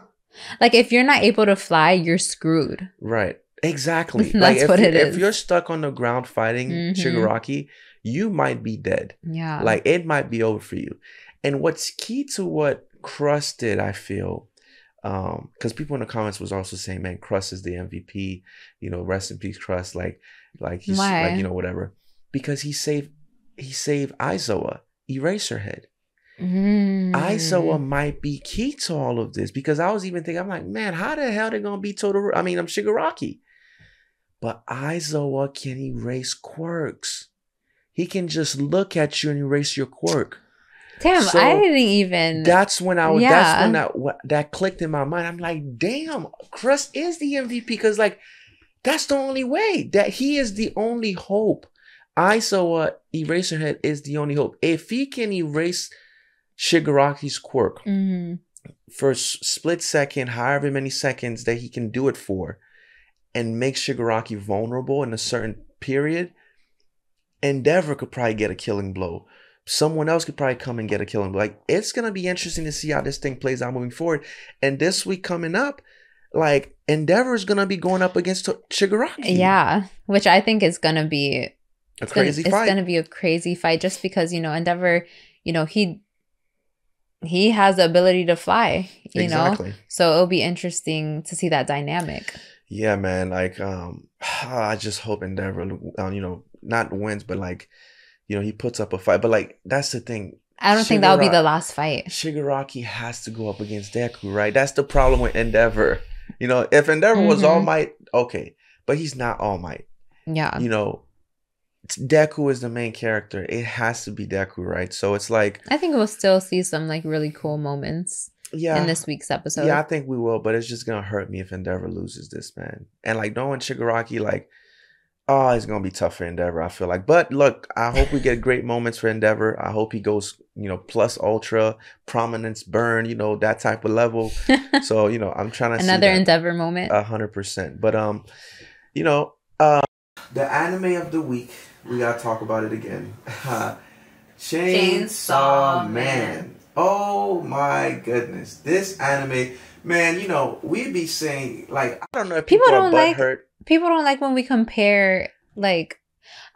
Speaker 1: like if you're not able to fly, you're screwed.
Speaker 2: Right. Exactly.
Speaker 1: That's
Speaker 2: like
Speaker 1: what it is.
Speaker 2: If you're stuck on the ground fighting Shigaraki, you might be dead.
Speaker 1: Yeah.
Speaker 2: Like it might be over for you. And what's key to what Crust did, I feel, because people in the comments was also saying, man, Crust is the MVP. You know, rest in peace, Crust. Like he's like, you know, whatever. Because he saved Aizawa, Eraserhead. Aizawa might be key to all of this, because I was even thinking, I'm like, man, how the hell they gonna beat Shigaraki? But Aizawa can erase quirks. He can just look at you and erase your quirk.
Speaker 1: Damn, so I didn't even.
Speaker 2: That's when that clicked in my mind. I'm like, damn, Crust is the MVP, because like that's the only way, that he is the only hope. Aizawa, Eraserhead is the only hope. If he can erase Shigaraki's quirk for a split second, however many seconds that he can do it for, and make Shigaraki vulnerable in a certain period, Endeavor could probably get a killing blow. Someone else could probably come and get a killing blow. Like, it's gonna be interesting to see how this thing plays out moving forward. And this week coming up, like, Endeavor is gonna be going up against Shigaraki.
Speaker 1: Yeah, which I think is gonna be
Speaker 2: a crazy fight.
Speaker 1: It's gonna be a crazy fight, just because, you know, Endeavor, you know, he has the ability to fly, you know? So it'll be interesting to see that dynamic.
Speaker 2: Yeah, man. Like, I just hope Endeavor, you know, not wins, but like, you know, he puts up a fight. But like, that's the thing.
Speaker 1: I don't think that'll be the last fight.
Speaker 2: Shigaraki has to go up against Deku, right? That's the problem with Endeavor. You know, if Endeavor was All Might, okay. But he's not All Might.
Speaker 1: Yeah.
Speaker 2: You know, Deku is the main character. It has to be Deku, right? So it's like,
Speaker 1: I think we'll still see some like really cool moments. in this week's episode.
Speaker 2: Yeah, I think we will, but it's just gonna hurt me if Endeavor loses this, man. And like knowing Shigaraki, like, oh, it's gonna be tough for Endeavor, I feel like. But look, I hope we get great moments for Endeavor. I hope he goes, plus ultra prominence burn, that type of level. So, I'm trying to
Speaker 1: another
Speaker 2: see
Speaker 1: Endeavor moment.
Speaker 2: 100%. But the anime of the week, we gotta talk about it again. Chainsaw Man. Oh my goodness. This anime, man, we'd be saying, like, I don't know if people don't like hurt.
Speaker 1: People don't like when we compare, like,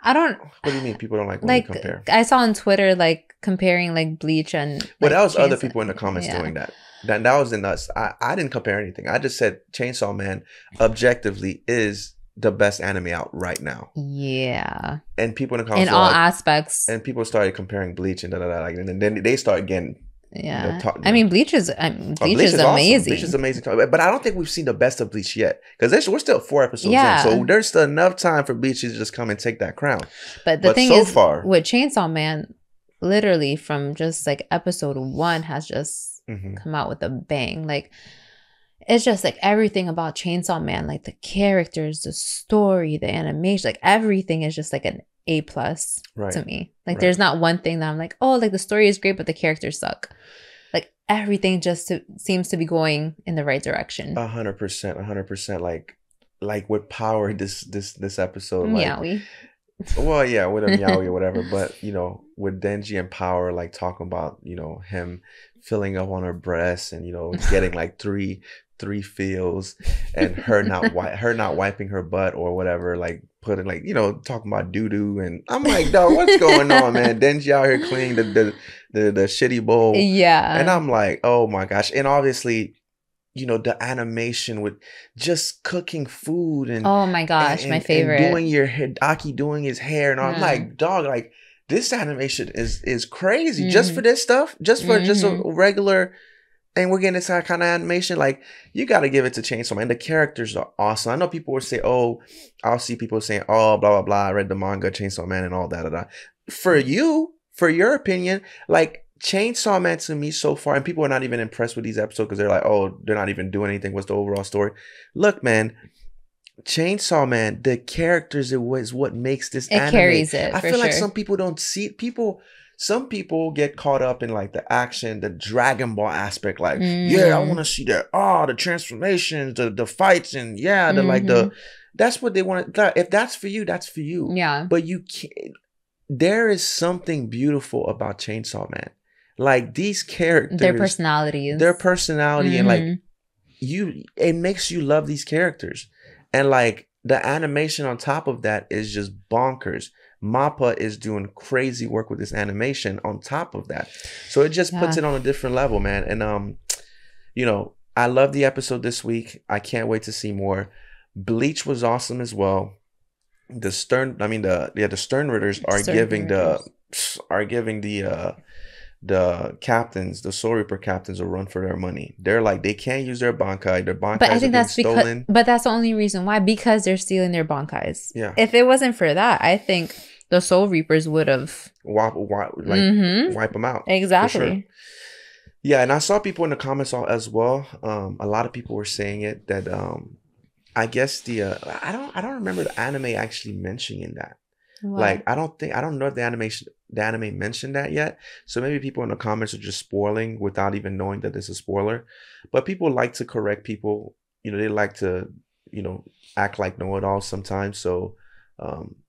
Speaker 1: I don't.
Speaker 2: What do you mean people don't like when we compare?
Speaker 1: I saw on Twitter, like, comparing, like, Bleach and.
Speaker 2: Well, that was other people in the comments doing that. That wasn't us. I didn't compare anything. I just said Chainsaw Man objectively is the best anime out right now.
Speaker 1: Yeah.
Speaker 2: And people in the comments
Speaker 1: in all aspects.
Speaker 2: And people started comparing Bleach and like, and then they started getting.
Speaker 1: Yeah. Bleach is amazing. Awesome.
Speaker 2: Bleach is amazing. But I don't think we've seen the best of Bleach yet. Because we're still 4 episodes in. So there's still enough time for Bleach to just come and take that crown.
Speaker 1: But the thing is, with Chainsaw Man, literally from just like episode 1 has just come out with a bang. Like, it's just like everything about Chainsaw Man, like the characters, the story, the animation, like everything is just like an A+ to me. Like there's not one thing that I'm like, oh, like the story is great, but the characters suck. Like everything just seems to be going in the right direction.
Speaker 2: 100%. Like with Power, this episode, like,
Speaker 1: Meowie.
Speaker 2: Well, yeah, with a Meowie or whatever, but with Denji and Power, like talking about him filling up on her breasts and getting like three feels, and her not wiping her butt or whatever, like putting like talking about doo-doo, and I'm like, dog, what's going on, man? Denji out here cleaning the shitty bowl, and I'm like, oh my gosh. And obviously the animation with just cooking food and
Speaker 1: oh my gosh, my favorite,
Speaker 2: and doing your hair, Aki doing his hair, and I'm like, dog, like this animation is crazy just for this stuff, just for just a regular. And we're getting this kind of animation. Like, you got to give it to Chainsaw Man. The characters are awesome. I know people will say, oh, I'll see people saying, oh, blah, blah, blah. I read the manga, Chainsaw Man, and all that. For your opinion, like, Chainsaw Man to me so far, and people are not even impressed with these episodes because they're like, oh, they're not even doing anything. What's the overall story? Look, man, Chainsaw Man, the characters is what makes this anime. It
Speaker 1: carries it.
Speaker 2: I feel like some people don't see some people get caught up in like the action, the Dragon Ball aspect. Like, yeah, I want to see that. Oh, the transformations, the fights, and that's what they want to. If that's for you, that's for you.
Speaker 1: Yeah.
Speaker 2: But you can't. There is something beautiful about Chainsaw Man. Like these characters,
Speaker 1: their personality,
Speaker 2: and like it makes you love these characters, and like the animation on top of that is just bonkers. Mappa is doing crazy work with this animation on top of that. So it just puts it on a different level, man. And, I love the episode this week. I can't wait to see more. Bleach was awesome as well. The Stern Ritters are giving the captains, the Soul Reaper captains, a run for their money. They're like, they can't use their Bankai. Their Bankais
Speaker 1: but I think
Speaker 2: that's stolen.
Speaker 1: But that's the only reason why, because they're stealing their Bankais.
Speaker 2: Yeah.
Speaker 1: If it wasn't for that, I think the Soul Reapers would have
Speaker 2: wipe them out.
Speaker 1: Exactly.
Speaker 2: Sure. Yeah, and I saw people in the comments as well. A lot of people were saying it that I guess I don't remember the anime actually mentioning that. What? Like I don't know if the anime mentioned that yet. So maybe people in the comments are just spoiling without even knowing that this is a spoiler. But people like to correct people. They like to act like know-it-alls sometimes. So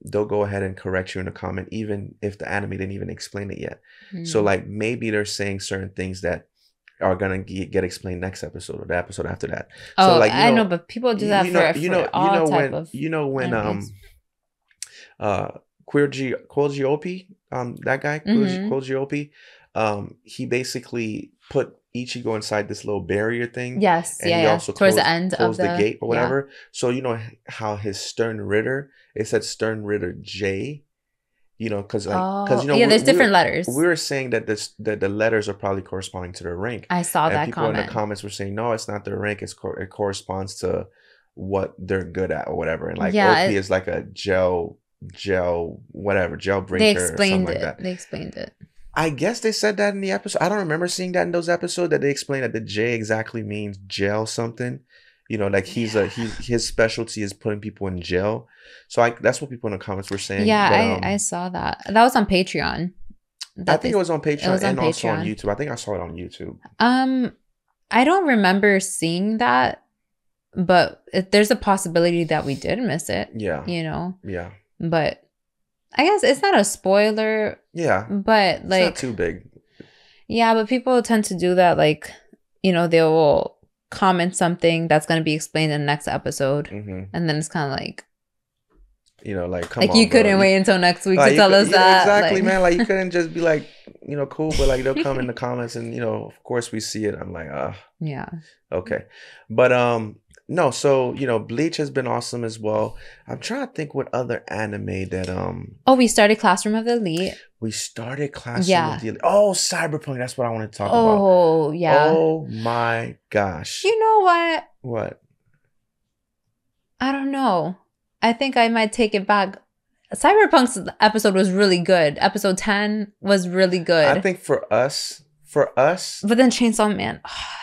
Speaker 2: they'll go ahead and correct you in the comment, even if the anime didn't even explain it yet. So like maybe they're saying certain things that are gonna get explained next episode or the episode after that.
Speaker 1: Oh,
Speaker 2: so like
Speaker 1: I know, but people do that for all type of Koji Oppie, that guy Koji Oppie, he basically put Ichigo inside this little barrier thing. Yes,
Speaker 2: and he also
Speaker 1: towards the end of
Speaker 2: the gate or whatever. So how his Stern Ritter, it said Stern Ritter J. Because
Speaker 1: there's different letters.
Speaker 2: We were saying that the letters are probably corresponding to their rank.
Speaker 1: I saw that
Speaker 2: people
Speaker 1: comment.
Speaker 2: In the comments were saying no, it's not their rank. It corresponds to what they're good at or whatever. And like Oppie is like a gel breaker.
Speaker 1: They explained
Speaker 2: or something
Speaker 1: it.
Speaker 2: Like that.
Speaker 1: They explained it.
Speaker 2: I guess they said that in the episode. I don't remember seeing that in those episodes that they explained that the J exactly means jail something. You know, like his specialty is putting people in jail. So that's what people in the comments were saying.
Speaker 1: Yeah, but, I saw that. That was on Patreon.
Speaker 2: I think it was on Patreon and also on YouTube. I think I saw it on YouTube.
Speaker 1: I don't remember seeing that, but there's a possibility that we did miss it. Yeah. You know? Yeah. But I guess it's not a spoiler. Yeah. But like.
Speaker 2: It's not too big.
Speaker 1: Yeah, but people tend to do that. Like, you know, they will comment something that's going to be explained in the next episode. Mm-hmm. And then it's kind of like.
Speaker 2: You know, like, come on,
Speaker 1: you couldn't wait until next week to tell us that.
Speaker 2: Exactly, man. Like, you couldn't just be like, you know, cool, but like, they'll come in the comments and, you know, of course we see it. I'm like, yeah. Okay. But, no, so, you know, Bleach has been awesome as well. I'm trying to think what other anime that,
Speaker 1: Oh, we started Classroom of the Elite.
Speaker 2: We started Classroom of the Elite. Oh, Cyberpunk. That's what I want to talk about.
Speaker 1: Oh, yeah.
Speaker 2: Oh, my gosh.
Speaker 1: You know what?
Speaker 2: What?
Speaker 1: I don't know. I think I might take it back. Cyberpunk's episode was really good. Episode 10 was really good.
Speaker 2: I think for us. But
Speaker 1: then Chainsaw Man,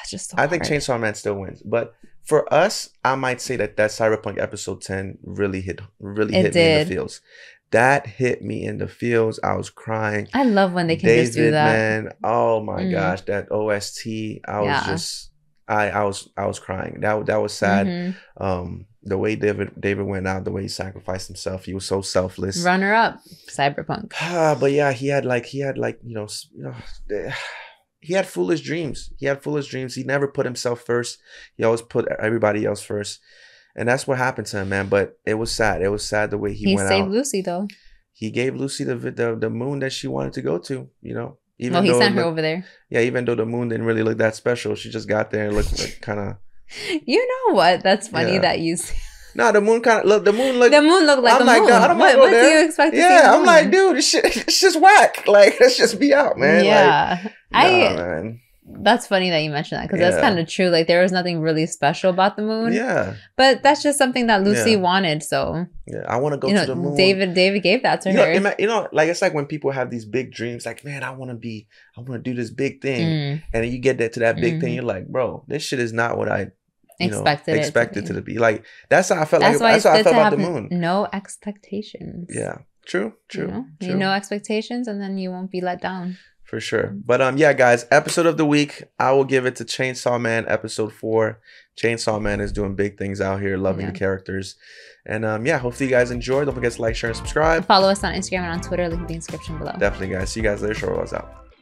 Speaker 1: just so
Speaker 2: I think Chainsaw Man still wins. But for us, I might say that Cyberpunk episode 10 really hit me in the feels. That hit me in the feels. I was crying.
Speaker 1: I love when they can just do that.
Speaker 2: Man, oh my gosh, that OST. I was crying. That was sad. Mm-hmm. The way David went out, the way he sacrificed himself, he was so selfless.
Speaker 1: Runner up, Cyberpunk.
Speaker 2: But yeah, he had like you know, he had foolish dreams. He never put himself first. He always put everybody else first, and that's what happened to him, man. But it was sad. It was sad the way he went out.
Speaker 1: He saved Lucy though.
Speaker 2: He gave Lucy the moon that she wanted to go to. You know.
Speaker 1: He sent her over there.
Speaker 2: Yeah, even though the moon didn't really look that special, she just got there and looked like kind of.
Speaker 1: You know what? That's funny that you.
Speaker 2: No, the moon kind of look. The moon looked
Speaker 1: like I'm a moon.
Speaker 2: I don't want to go there. What do you expect to see? Yeah, I'm like, dude, it's just whack. Like, let's just be out, man.
Speaker 1: Yeah, man. That's funny that you mentioned that because that's kind of true. Like, there was nothing really special about the moon. Yeah, but that's just something that Lucy wanted. So
Speaker 2: yeah, I want to go to the moon.
Speaker 1: David gave that to her.
Speaker 2: You know, like it's like when people have these big dreams. Like, man, I want to do this big thing, and then you get to that big thing. You're like, bro, this shit is not what I. Expected to be. Like, that's how I felt. That's how I felt about the moon.
Speaker 1: No expectations.
Speaker 2: Yeah, true.
Speaker 1: No expectations, and then you won't be let down.
Speaker 2: For sure. But yeah, guys, episode of the week, I will give it to Chainsaw Man episode 4. Chainsaw Man is doing big things out here, loving the characters. And yeah, hopefully you guys enjoy. Don't forget to like, share, and subscribe.
Speaker 1: Follow us on Instagram and on Twitter. Link in the description below.
Speaker 2: Definitely, guys. See you guys later. Show us out.